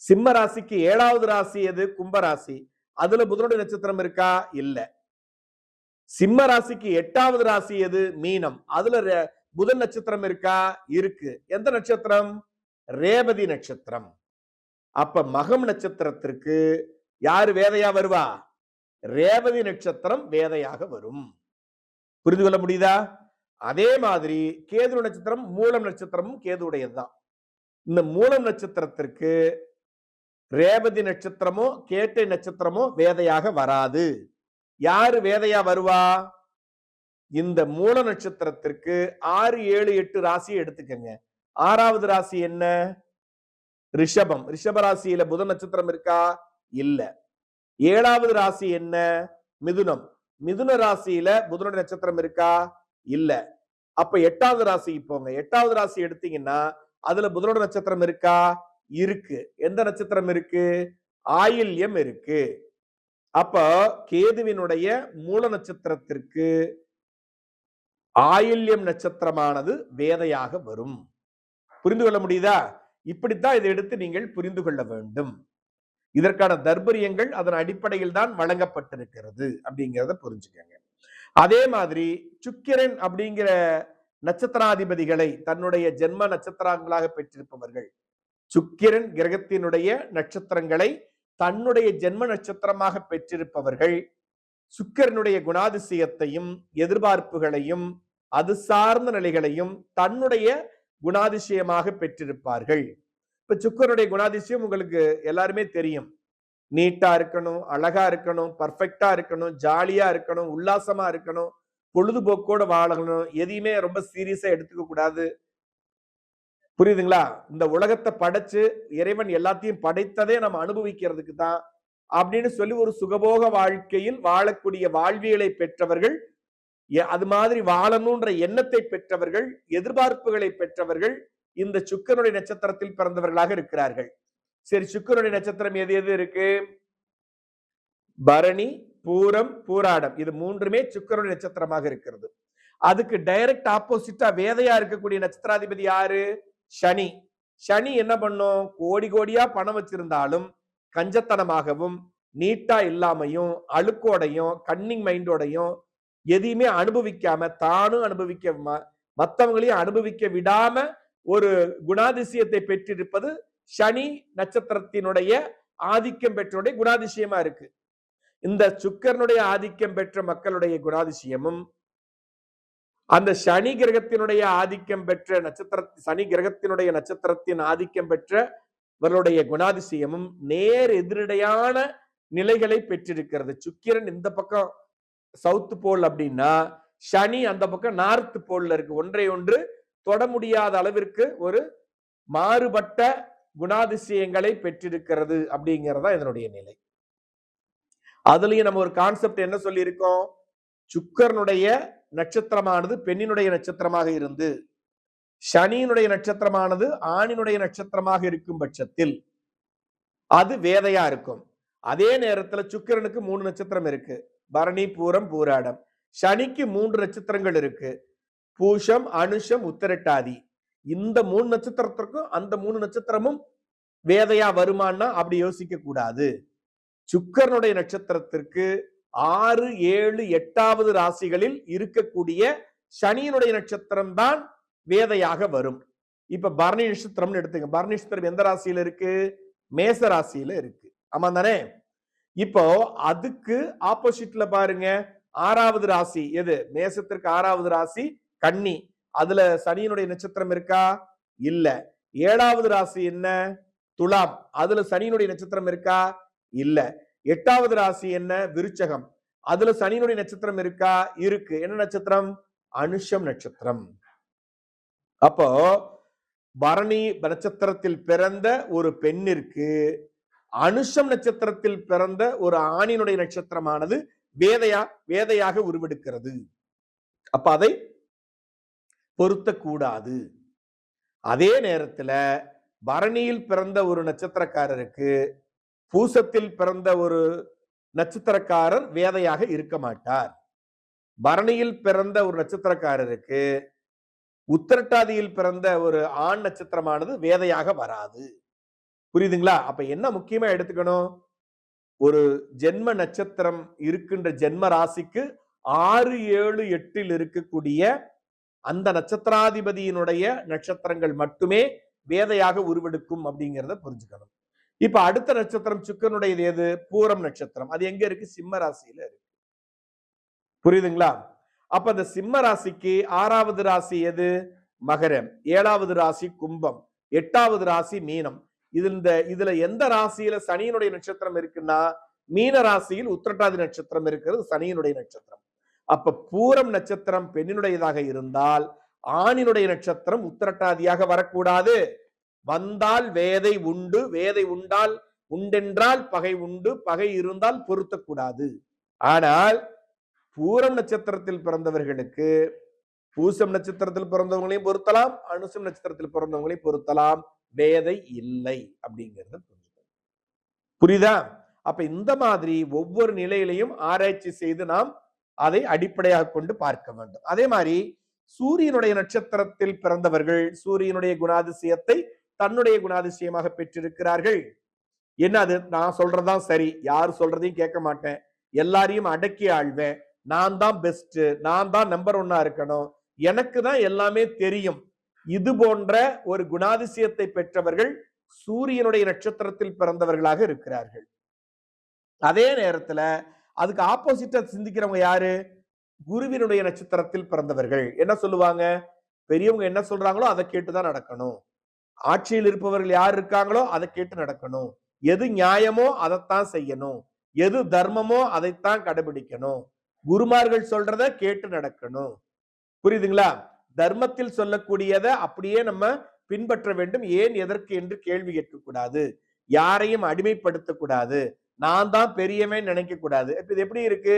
சிம்ம ராசிக்கு 7வது ராசி எது? கும்பராசி. அதுல புதனுடைய நட்சத்திரம் இருக்கா? இல்ல. சிம்ம ராசிக்கு 8வது ராசி எது? மீனம். அதுல புதன் நட்சத்திரம் இருக்கா? இருக்கு. எந்த நட்சத்திரம்? ரேவதி நட்சத்திரம். அப்ப மகம் நட்சத்திரத்திற்கு யாரு வேதையா வருவா? ரேவதி நட்சத்திரம் வேதையாக வரும். புரிந்து கொள்ள முடியுதா? அதே மாதிரி கேது நட்சத்திரம் மூலம் நட்சத்திரமும் கேதுடையதுதான். இந்த மூலம் நட்சத்திரத்திற்கு ரேவதி நட்சத்திரமோ கேட்டை நட்சத்திரமோ வேதையாக வராது. யாரு வேதையா வருவா? இந்த மூல நட்சத்திரத்திற்கு 6, 7, 8 ராசியை எடுத்துக்கங்க. 6வது ராசி என்ன? ரிஷபம். ரிஷப ராசியில புத நட்சத்திரம் இருக்கா? இல்ல. 7வது ராசி என்ன? மிதுனம். மிதுன ராசியில புதனுடைய நட்சத்திரம் இருக்கா? இல்ல. அப்ப 8வது ராசிக்கு போங்க. 8வது ராசி எடுத்தீங்கன்னா அதுல புதனோட நட்சத்திரம் இருக்கா? இருக்கு. எந்த நட்சத்திரம் இருக்கு? ஆயில்யம் இருக்கு. அப்ப கேதுவினுடைய மூல நட்சத்திரத்திற்கு ஆயில்யம் நட்சத்திரமானது வேதையாக வரும். புரிந்து கொள்ள முடியுதா? இப்படித்தான் இதை எடுத்து நீங்கள் புரிந்து கொள்ள வேண்டும். இதற்கான தர்பரியங்கள் அதன் அடிப்படையில் தான் வழங்கப்பட்டிருக்கிறது அப்படிங்கிறத புரிஞ்சுக்கங்க. அதே மாதிரி சுக்கிரன் அப்படிங்கிற நட்சத்திராதிபதிகளை தன்னுடைய ஜென்ம நட்சத்திரங்களாக பெற்றிருப்பவர்கள், சுக்கிரன் கிரகத்தினுடைய நட்சத்திரங்களை தன்னுடைய ஜென்ம நட்சத்திரமாக பெற்றிருப்பவர்கள் சுக்கிரனுடைய குணாதிசயத்தையும் எதிர்பார்ப்புகளையும் அது சார்ந்த நிலைகளையும் தன்னுடைய குணாதிசயமாக பெற்றிருப்பார்கள். இப்ப சுக்கிரனுடைய குணாதிசயம் உங்களுக்கு எல்லாருமே தெரியும். நீட்டா இருக்கணும், அழகா இருக்கணும், பர்ஃபெக்டா இருக்கணும், ஜாலியா இருக்கணும், உல்லாசமா இருக்கணும், பொழுதுபோக்கோட வாழணும், எதையுமே ரொம்ப சீரியஸா எடுத்துக்க கூடாது. புரியுதுங்களா? இந்த உலகத்தை படைச்சு இறைவன் எல்லாத்தையும் படைத்ததே நம்ம அனுபவிக்கிறதுக்கு தான் அப்படின்னு சொல்லி ஒரு சுகபோக வாழ்க்கையில் வாழக்கூடிய வாழ்வியலை பெற்றவர்கள், அது மாதிரி வாழணும்ன்ற எண்ணத்தை பெற்றவர்கள், எதிர்பார்ப்புகளை பெற்றவர்கள் இந்த சுக்கிரனுடைய நட்சத்திரத்தில் பிறந்தவர்களாக இருக்கிறார்கள். சரி, சுக்கிரனுடைய நட்சத்திரம் எது எது இருக்கு? பரணி, பூரம், பூராடம். இது மூன்றுமே சுக்கிரனுடைய நட்சத்திரமாக இருக்கிறது. அதுக்கு டைரக்ட் ஆப்போசிட்டா வேதையா இருக்கக்கூடிய நட்சத்திராதிபதி யாரு? சனி. சனி என்ன பண்ணும்? கோடி கோடியா பணம் வச்சிருந்தாலும் கஞ்சத்தனமாகவும் நீட்டா இல்லாமையும் அழுக்கோடையும் கன்னிங் மைண்டோடையும் எதையுமே அனுபவிக்காம தானும் அனுபவிக்க மற்றவங்களையும் அனுபவிக்க விடாம ஒரு குணாதிசயத்தை பெற்றிருப்பது சனி நட்சத்திரத்தினுடைய ஆதிக்கம் பெற்றோடைய குணாதிசயமா இருக்கு. இந்த சுக்கிரனுடைய ஆதிக்கம் பெற்ற மக்களுடைய குணாதிசயமும் அந்த சனி கிரகத்தினுடைய ஆதிக்கம் பெற்ற சனி கிரகத்தினுடைய நட்சத்திரத்தின் ஆதிக்கம் பெற்றவர்களுடைய குணாதிசயமும் நேர் எதிரடையான நிலைகளை பெற்றிருக்கிறது. சுக்கிரன் இந்த பக்கம் சவுத் போல் அப்படின்னா சனி அந்த பக்கம் நார்த் போல்ல இருக்கு. ஒன்றை ஒன்று தொட முடியாத அளவிற்கு ஒரு மாறுபட்ட குணாதிசயங்களை பெற்றிருக்கிறது அப்படிங்கிறதா இதனுடைய நிலை. அதுலயும் நம்ம ஒரு கான்செப்ட் என்ன சொல்லி இருக்கோம்? சுக்கிரனுடைய நட்சத்திரமானது பெண்ணினுடைய நட்சத்திரமாக இருந்து சனியினுடைய நட்சத்திரமானது ஆணினுடைய நட்சத்திரமாக இருக்கும் பட்சத்தில் அது வேதையா இருக்கும். அதே நேரத்துல சுக்கிரனுக்கு 3 நட்சத்திரம் இருக்கு. பரணி, பூரம், பூராடம். சனிக்கு 3 நட்சத்திரங்கள் இருக்கு. பூஷம், அனுஷம், உத்திரட்டாதி. இந்த 3 நட்சத்திரத்திற்கும் அந்த 3 நட்சத்திரமும் வேதையா வருமானா அப்படி யோசிக்க கூடாது. சுக்கிரனுடைய நட்சத்திரத்திற்கு 6, 7, 8வது ராசிகளில் இருக்கக்கூடிய சனியினுடைய நட்சத்திரம் தான் வேதையாக வரும். இப்ப பரணி நட்சத்திரம்னு எடுத்துங்க. பரணி நட்சத்திரம் எந்த ராசியில இருக்கு? மேச ராசியில இருக்கு. ஆமா தானே? இப்போ அதுக்கு ஆப்போசிட்ல பாருங்க, 6வது ராசி எது? மேசத்திற்கு 6வது ராசி கன்னி. அதுல சனியினுடைய நட்சத்திரம் இருக்கா? இல்ல. 7வது ராசி என்ன? துலாம். அதுல சனியினுடைய நட்சத்திரம் இருக்கா? இல்ல. 8வது ராசி என்ன? விருச்சகம். அதுல சனியினுடைய நட்சத்திரம் இருக்கா? இருக்கு. என்ன நட்சத்திரம்? அனுஷம் நட்சத்திரம். அப்போ பரணி நட்சத்திரத்தில் பிறந்த ஒரு பெண்ணிற்கு அனுஷம் நட்சத்திரத்தில் பிறந்த ஒரு ஆணினுடைய நட்சத்திரமானது வேதையாக உருவெடுக்கிறது. அப்ப அதை பொருத்தக்கூடாது. அதே நேரத்துல பரணியில் பிறந்த ஒரு நட்சத்திரக்காரருக்கு பூசத்தில் பிறந்த ஒரு நட்சத்திரக்காரர் வேதையாக இருக்க மாட்டார். பரணியில் பிறந்த ஒரு நட்சத்திரக்காரருக்கு உத்திரட்டாதியில் பிறந்த ஒரு ஆண் நட்சத்திரமானது வேதையாக வராது. புரியுதுங்களா? அப்ப என்ன முக்கியமா எடுத்துக்கணும்? ஒரு ஜென்ம நட்சத்திரம் இருக்கின்ற ஜென்ம ராசிக்கு 6, 7, 8 இருக்கக்கூடிய அந்த நட்சத்திராதிபதியினுடைய நட்சத்திரங்கள் மட்டுமே வேதையாக உருவெடுக்கும் அப்படிங்கிறத புரிஞ்சுக்கணும். இப்ப அடுத்த நட்சத்திரம் சுக்கிரனுடையது எது? பூரம் நட்சத்திரம். அது எங்க இருக்கு? சிம்ம ராசியில இருக்கு. புரியுதுங்களா? அப்ப அந்த சிம்ம ராசிக்கு 6வது ராசி எது? மகரம். 7வது ராசி கும்பம். 8வது ராசி மீனம். இதுல எந்த ராசியில சனியினுடைய நட்சத்திரம் இருக்குன்னா, மீன ராசியில் உத்திரட்டாதி நட்சத்திரம் இருக்கிறது, சனியினுடைய நட்சத்திரம். அப்ப பூரம் நட்சத்திரம் பெண்ணினுடையதாக இருந்தால் ஆணினுடைய நட்சத்திரம் உத்திரட்டாதியாக வரக்கூடாது. வந்தால் வேதை உண்டு, வேதை உண்டால் உண்டென்றால் பகை உண்டு, பகை இருந்தால் பொருத்தக்கூடாது. ஆனால் பூரம் நட்சத்திரத்தில் பிறந்தவர்களுக்கு பூசம் நட்சத்திரத்தில் பிறந்தவங்களையும் பொருத்தலாம், அனுசம் நட்சத்திரத்தில் பிறந்தவங்களையும் பொருத்தலாம், வேதை இல்லை அப்படிங்கிறது புரியுதா? அப்ப இந்த மாதிரி ஒவ்வொரு நிலையிலையும் ஆராய்ச்சி செய்து நாம் அதை அடிப்படையாக கொண்டு பார்க்க வேண்டும். அதே மாதிரி சூரியனுடைய நட்சத்திரத்தில் பிறந்தவர்கள் சூரியனுடைய குணாதிசயத்தை தன்னுடைய குணாதிசயமாக பெற்றிருக்கிறார்கள். என்ன அது? நான் சொல்றதான் சரி, யாரு சொல்றதையும் கேட்க மாட்டேன், எல்லாரையும் அடக்கி ஆழ்வேன், நான் தான் பெஸ்ட், நான் தான் நம்பர் 1 இருக்கணும், எனக்கு தான் எல்லாமே தெரியும், இது போன்ற ஒரு குணாதிசயத்தை பெற்றவர்கள் சூரியனுடைய நட்சத்திரத்தில் பிறந்தவர்களாக இருக்கிறார்கள். அதே நேரத்துல அதுக்கு ஆப்போசிட்டா சிந்திக்கிறவங்க யாரு? குருவினுடைய நட்சத்திரத்தில் பிறந்தவர்கள். என்ன சொல்லுவாங்க? பெரியவங்க என்ன சொல்றாங்களோ அதை கேட்டுதான் நடக்கணும், ஆட்சியில் இருப்பவர்கள் யார் இருக்காங்களோ அதை கேட்டு நடக்கணும், எது நியாயமோ அதைத்தான் செய்யணும், எது தர்மமோ அதைத்தான் கடைபிடிக்கணும், குருமார்கள் சொல்றத கேட்டு நடக்கணும். புரியுதுங்களா? தர்மத்தில் சொல்லக்கூடியதை அப்படியே நம்ம பின்பற்ற வேண்டும். ஏன் எதற்கு என்று கேள்வி கேட்கக்கூடாது, யாரையும் அடிமைப்படுத்தக்கூடாது, நான் தான் பெரியவன் நினைக்க கூடாது. இது எப்படி இருக்கு?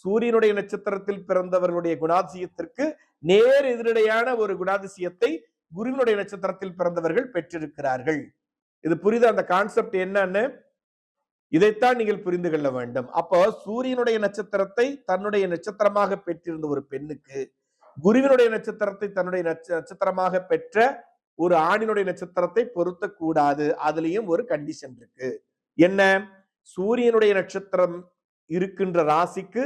சூரியனுடைய நட்சத்திரத்தில் பிறந்தவர்களுடைய குணாதிசயத்திற்கு நேர் எதிரடையான ஒரு குணாதிசயத்தை குருவினுடைய நட்சத்திரத்தில் பிறந்தவர்கள் பெற்றிருக்கிறார்கள். இது புரியுது? அந்த கான்செப்ட் என்னன்னு இதைத்தான் நீங்கள் புரிந்து கொள்ள வேண்டும். அப்போ சூரியனுடைய நட்சத்திரத்தை தன்னுடைய நட்சத்திரமாக பெற்றிருந்த ஒரு பெண்ணுக்கு குருவினுடைய நட்சத்திரத்தை தன்னுடைய நட்சத்திரமாக பெற்ற ஒரு ஆணினுடைய நட்சத்திரத்தை பொருத்தக்கூடாது. அதுலயும் ஒரு கண்டிஷன் இருக்கு. என்ன? சூரியனுடைய நட்சத்திரம் இருக்கின்ற ராசிக்கு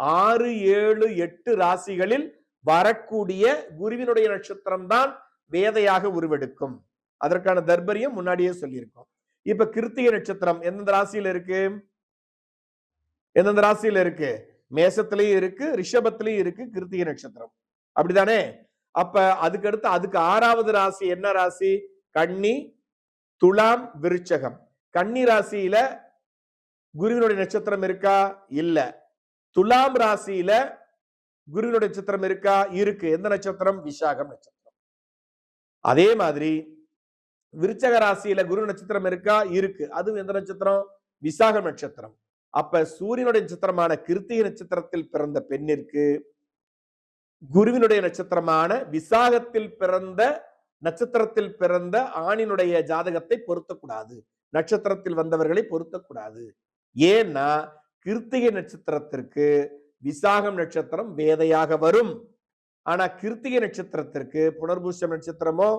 6, 7, 8 ராசிகளில் வரக்கூடிய குருவினுடைய நட்சத்திரம் தான் வேதையாக உருவெடுக்கும். அதற்கான தர்பரியம் முன்னாடியே சொல்லியிருக்கோம். இப்ப கிருத்திகை நட்சத்திரம் எந்தெந்த ராசியில இருக்கு? எந்தெந்த ராசியில இருக்கு? மேசத்திலையும் இருக்கு, ரிஷபத்திலையும் இருக்கு கிருத்திகை நட்சத்திரம், அப்படிதானே? அப்ப அதுக்கு 6வது ராசி என்ன ராசி? கன்னி, துலாம், விருச்சகம். கன்னி ராசியில குருவினுடைய நட்சத்திரம் இருக்கா? இல்ல. துலாம் ராசியில குருவினுடைய நட்சத்திரம் இருக்கா? இருக்கு. எந்த நட்சத்திரம்? விசாகம் நட்சத்திரம். அதே மாதிரி விருச்சக ராசியில குரு நட்சத்திரம் இருக்கா? இருக்கு. அது எந்த நட்சத்திரம்? விசாகம் நட்சத்திரம். அப்ப சூரியனுடைய நட்சத்திரமான கிருத்திகை நட்சத்திரத்தில் பிறந்த பெண்ணிற்கு குருவினுடைய நட்சத்திரமான விசாகத்தில் பிறந்த நட்சத்திரத்தில் பிறந்த ஆணினுடைய ஜாதகத்தை பொருத்தக்கூடாது, நட்சத்திரத்தில் வந்தவர்களை பொருத்தக்கூடாது. ஏன்னா கிருத்திகை நட்சத்திரத்திற்கு விசாகம் நட்சத்திரம் வேதையாக வரும். ஆனா கிருத்திகை நட்சத்திரத்திற்கு புனர்பூசம் நட்சத்திரமோ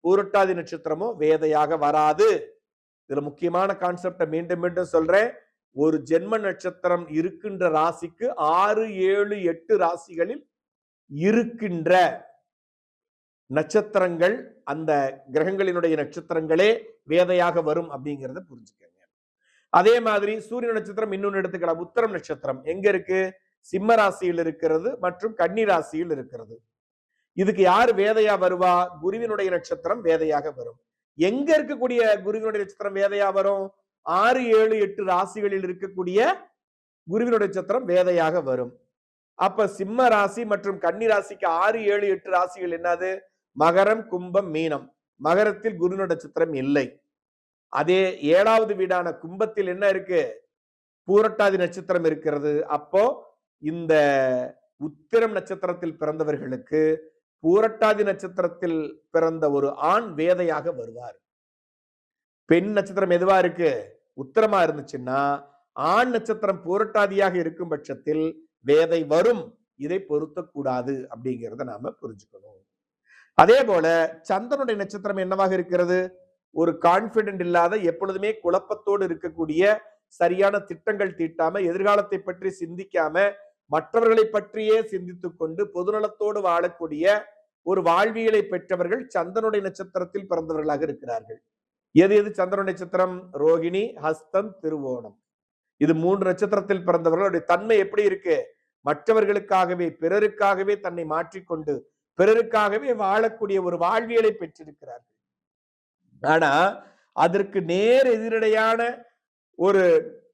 பூரட்டாதி நட்சத்திரமோ வேதையாக வராது. இதுல முக்கியமான கான்செப்டை மீண்டும் மீண்டும் சொல்றேன். ஒரு ஜென்ம நட்சத்திரம் இருக்கின்ற ராசிக்கு 6, 7, 8 ராசிகளில் இருக்கின்ற நட்சத்திரங்கள் அந்த கிரகங்களினுடைய நட்சத்திரங்களே வேதையாக வரும் அப்படிங்கிறத புரிஞ்சுக்கங்க. அதே மாதிரி சூரிய நட்சத்திரம் இன்னொன்னு எடுத்துக்கலாம். உத்தரம் நட்சத்திரம் எங்க இருக்கு? சிம்ம ராசியில் இருக்கிறது மற்றும் கன்னி ராசியில் இருக்கிறது. இதுக்கு யார் வேதையா வருவா? குருவினுடைய நட்சத்திரம் வேதையாக வரும். எங்க இருக்கக்கூடிய குருவினுடைய நட்சத்திரம் வேதையா வரும்? 6, 7, 8 ராசிகளில் இருக்கக்கூடிய குருவினுடைய நட்சத்திரம் வேதையாக வரும். அப்ப சிம்ம ராசி மற்றும் கன்னி ராசிக்கு 6, 7, 8 ராசிகள் என்னது? மகரம், கும்பம், மீனம். மகரத்தில் குருவினுடைய நட்சத்திரம் இல்லை. அதே 7வது வீடான கும்பத்தில் என்ன இருக்கு? பூரட்டாதி நட்சத்திரம் இருக்கிறது. அப்போ இந்த உத்திரம் நட்சத்திரத்தில் பிறந்தவர்களுக்கு பூரட்டாதி நட்சத்திரத்தில் பிறந்த ஒரு ஆண் வேதையாக வருவார். பெண் நட்சத்திரம் எதுவா இருக்கு? உத்திரமா இருந்துச்சுன்னா ஆண் நட்சத்திரம் பூரட்டாதியாக இருக்கும் பட்சத்தில் வேதை வரும். இதை பொருத்தக்கூடாது அப்படிங்கிறத நாம புரிஞ்சுக்கணும். அதே போல சந்திரனுடைய நட்சத்திரம் என்னவாக இருக்கிறது? ஒரு கான்பிடென்ட் இல்லாத, எப்பொழுதுமே குழப்பத்தோடு இருக்கக்கூடிய, சரியான திட்டங்கள் தீட்டாம, எதிர்காலத்தை பற்றி சிந்திக்காம, மற்றவர்களை பற்றியே சிந்தித்துக் கொண்டு பொதுநலத்தோடு வாழக்கூடிய ஒரு வாழ்வியலை பெற்றவர்கள் சந்திரனுடைய நட்சத்திரத்தில் பிறந்தவர்களாக இருக்கிறார்கள். எது எது சந்திரனுடைய நட்சத்திரம்? ரோகிணி, ஹஸ்தம், திருவோணம். இது 3 நட்சத்திரத்தில் பிறந்தவர்களுடைய தன்மை எப்படி இருக்கு? மற்றவர்களுக்காகவே பிறருக்காகவே தன்னை மாற்றிக்கொண்டு பிறருக்காகவே வாழக்கூடிய ஒரு வாழ்வியலை பெற்றிருக்கிறார்கள். ஆனா அதற்கு நேர் எதிரடையான ஒரு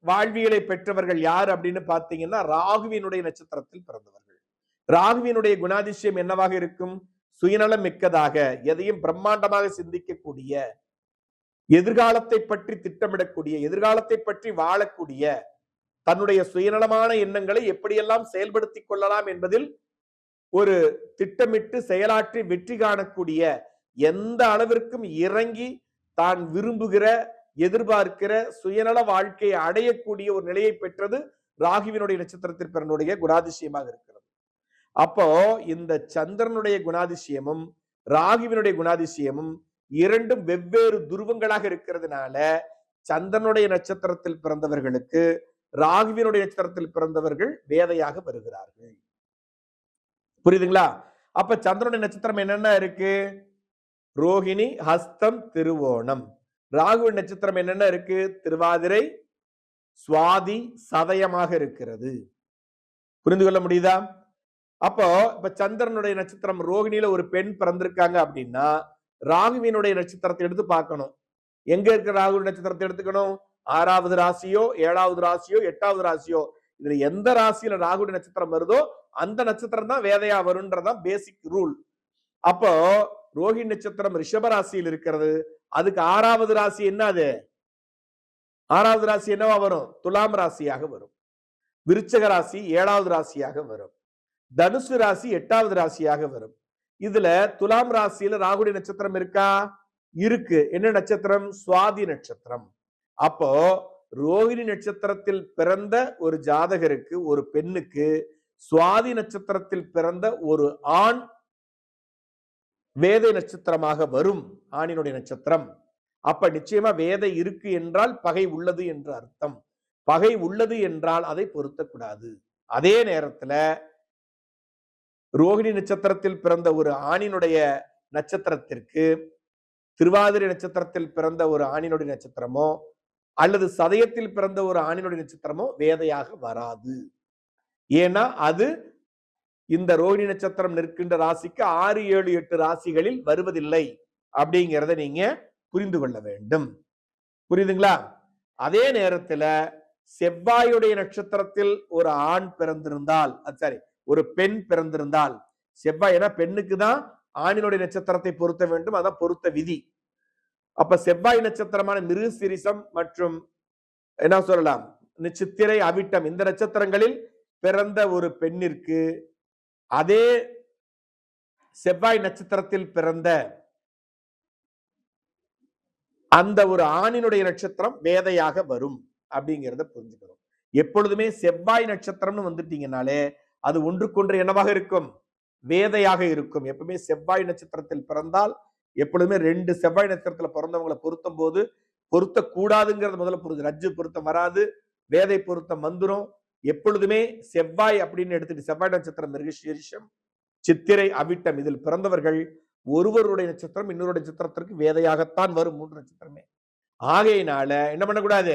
வாழ்வியலை பெற்றவர்கள் யார் அப்படின்னு பாத்தீங்கன்னா ராகுவினுடைய நட்சத்திரத்தில் பிறந்தவர்கள். ராகுவினுடைய குணாதிசயம் என்னவாக இருக்கும்? சுயநலம் மிக்கதாக, எதையும் பிரம்மாண்டமாக சிந்திக்கக்கூடிய, எதிர்காலத்தை பற்றி திட்டமிடக்கூடிய, எதிர்காலத்தை பற்றி வாழக்கூடிய, தன்னுடைய சுயநலமான எண்ணங்களை எப்படியெல்லாம் செயல்படுத்திக் கொள்ளலாம் என்பதில் ஒரு திட்டமிட்டு செயலாற்றி வெற்றி காணக்கூடிய, எந்த அளவிற்கும் இறங்கி தான் விரும்புகிற எதிர்பார்க்கிற சுயநல வாழ்க்கையை அடையக்கூடிய ஒரு நிலையை பெற்றது ராகுவினுடைய நட்சத்திரத்தில் பிறனுடைய குணாதிசயமாக இருக்கிறது. அப்போ இந்த சந்திரனுடைய குணாதிசயமும் ராகுவினுடைய குணாதிசயமும் இரண்டும் வெவ்வேறு துருவங்களாக இருக்கிறதுனால சந்திரனுடைய நட்சத்திரத்தில் பிறந்தவர்களுக்கு ராகுவினுடைய நட்சத்திரத்தில் பிறந்தவர்கள் வேதையாக வருகிறார்கள். புரியுதுங்களா? அப்ப சந்திரனுடைய நட்சத்திரம் என்னென்ன இருக்கு? ரோகிணி, ஹஸ்தம், திருவோணம். ராகுவின் நட்சத்திரம் என்னென்ன இருக்கு? திருவாதிரை, சுவாதி, சதயமாக இருக்கிறது. புரிந்து கொள்ள முடியுதா? அப்போ இப்ப சந்திரனுடைய நட்சத்திரம் ரோகிணியில ஒரு பெண் பிறந்திருக்காங்க அப்படின்னா ராகுவினுடைய நட்சத்திரத்தை எடுத்து பார்க்கணும். எங்க இருக்கிற ராகு நட்சத்திரத்தை எடுத்துக்கணும்? 6வது ராசியோ 7வது ராசியோ 8வது ராசியோ, இதுல எந்த ராசியில ராகு நட்சத்திரம் வருதோ அந்த நட்சத்திரம் தான் வேதையா வரும்ன்றதான் பேசிக் ரூல். அப்போ ரோஹிணி நட்சத்திரம் ரிஷப ராசியில் இருக்கிறது. அதுக்கு 6வது ராசி என்னது? 6வது ராசி என்னவா வரும்? துலாம் ராசியாக வரும். விருச்சக ராசி 7வது ராசியாக வரும். தனுசு ராசி 8வது ராசியாக வரும். இதுல துலாம் ராசியில ராகுடைய நட்சத்திரம் இருக்கா? இருக்கு. என்ன நட்சத்திரம்? சுவாதி நட்சத்திரம். அப்போ ரோகிணி நட்சத்திரத்தில் பிறந்த ஒரு ஜாதகருக்கு, ஒரு பெண்ணுக்கு சுவாதி நட்சத்திரத்தில் பிறந்த ஒரு ஆண் வேதை நட்சத்திரமாக வரும். ஆணினுடைய நட்சத்திரம். அப்ப நிச்சயமா வேதை இருக்கு என்றால் பகை உள்ளது என்று அர்த்தம். பகை உள்ளது என்றால் அதை பொருத்தக்கூடாது. அதே நேரத்துல ரோகிணி நட்சத்திரத்தில் பிறந்த ஒரு ஆணினுடைய நட்சத்திரத்திற்கு திருவாதிரை நட்சத்திரத்தில் பிறந்த ஒரு ஆணினுடைய நட்சத்திரமோ அல்லது சதயத்தில் பிறந்த ஒரு ஆணினுடைய நட்சத்திரமோ வேதையாக வராது. ஏன்னா அது இந்த ரோகிணி நட்சத்திரம் நிற்கின்ற ராசிக்கு 6, 7, 8 ராசிகளில் வருவதில்லை அப்படிங்கிறத நீங்க புரிந்து கொள்ள வேண்டும். புரியுதுங்களா? அதே நேரத்துல செவ்வாயுடைய நட்சத்திரத்தில் ஒரு ஆண் பிறந்திருந்தால், சாரி, ஒரு பெண் பிறந்திருந்தால், செவ்வாய் ஏன்னா பெண்ணுக்கு தான் ஆணினுடைய நட்சத்திரத்தை பொருத்த வேண்டும், அதான் பொருத்த விதி. அப்ப செவ்வாய் நட்சத்திரமான மிருகசீரிஷம் மற்றும் என்ன சொல்லலாம், சித்திரை, அவிட்டம், இந்த நட்சத்திரங்களில் பிறந்த ஒரு பெண்ணிற்கு அதே செவ்வாய் நட்சத்திரத்தில் பிறந்த அந்த ஒரு ஆணினுடைய நட்சத்திரம் வேதையாக வரும் அப்படிங்கிறத புரிஞ்சுக்கணும். எப்பொழுதுமே செவ்வாய் நட்சத்திரம்னு வந்துட்டீங்கனாலே அது ஒன்றுக்கொன்று என்னவாக இருக்கும்? வேதையாக இருக்கும். எப்பவுமே செவ்வாய் நட்சத்திரத்தில் பிறந்தால் எப்பொழுதுமே 2 செவ்வாய் நட்சத்திரத்துல பிறந்தவங்களை பொருத்தும் போது பொருத்த கூடாதுங்கிறது முதல்ல புரிஞ்சு. ரஜ்ஜு பொருத்தம் வராது, வேதை பொருத்தம் வந்துரும். எப்பொழுதுமே செவ்வாய் அப்படின்னு எடுத்துட்டு செவ்வாய் நட்சத்திரம் மிருகசீரிஷம், சித்திரை, அவிட்டம் இதில் பிறந்தவர்கள் ஒருவருடைய நட்சத்திரம் இன்னொரு நட்சத்திரத்திற்கு வேதையாகத்தான் வரும். 3 நட்சத்திரமே. ஆகையினால என்ன பண்ணக்கூடாது?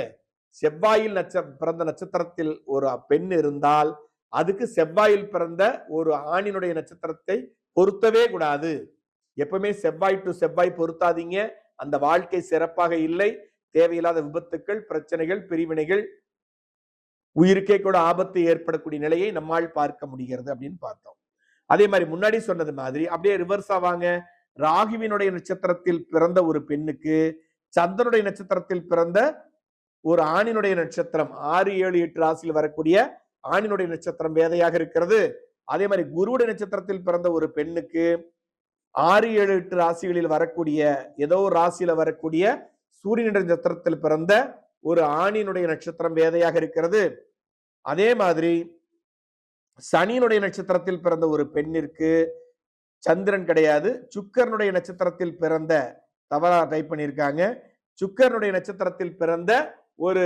செவ்வாயில் பிறந்த நட்சத்திரத்தில் ஒரு பெண் இருந்தால் அதுக்கு செவ்வாயில் பிறந்த ஒரு ஆணினுடைய நட்சத்திரத்தை பொருத்தவே கூடாது. எப்பவுமே செவ்வாய் டு செவ்வாய் பொருத்தாதீங்க. அந்த வாழ்க்கை சிறப்பாக இல்லை. தேவையில்லாத விபத்துக்கள், பிரச்சனைகள், பிரிவினைகள், உயிருக்கே கூட ஆபத்து ஏற்படக்கூடிய நிலையை நம்மால் பார்க்க முடிகிறது அப்படின்னு பார்த்தோம். அதே மாதிரி முன்னாடி சொன்னது மாதிரி அப்படியே ரிவர்ஸ் ஆவாங்க. ராகுவினுடைய நட்சத்திரத்தில் பிறந்த ஒரு பெண்ணுக்கு சந்திரனுடைய நட்சத்திரத்தில் பிறந்த ஒரு ஆணினுடைய நட்சத்திரம் 6, 7, 8 ராசியில் வரக்கூடிய ஆணினுடைய நட்சத்திரம் வேதையாக இருக்கிறது. அதே மாதிரி குருவுடைய நட்சத்திரத்தில் பிறந்த ஒரு பெண்ணுக்கு 6, 7, 8 ராசிகளில் வரக்கூடிய ஏதோ ஒரு ராசியில வரக்கூடிய சூரியனுடைய நட்சத்திரத்தில் பிறந்த ஒரு ஆணினுடைய நட்சத்திரம் வேதையாக இருக்கிறது. அதே மாதிரி சனியினுடைய நட்சத்திரத்தில் பிறந்த ஒரு பெண்ணிற்கு சந்திரன் கிடையாது, சுக்கரனுடைய நட்சத்திரத்தில் பிறந்த, தவறா டைப் பண்ணியிருக்காங்க, சுக்கரனுடைய நட்சத்திரத்தில் பிறந்த ஒரு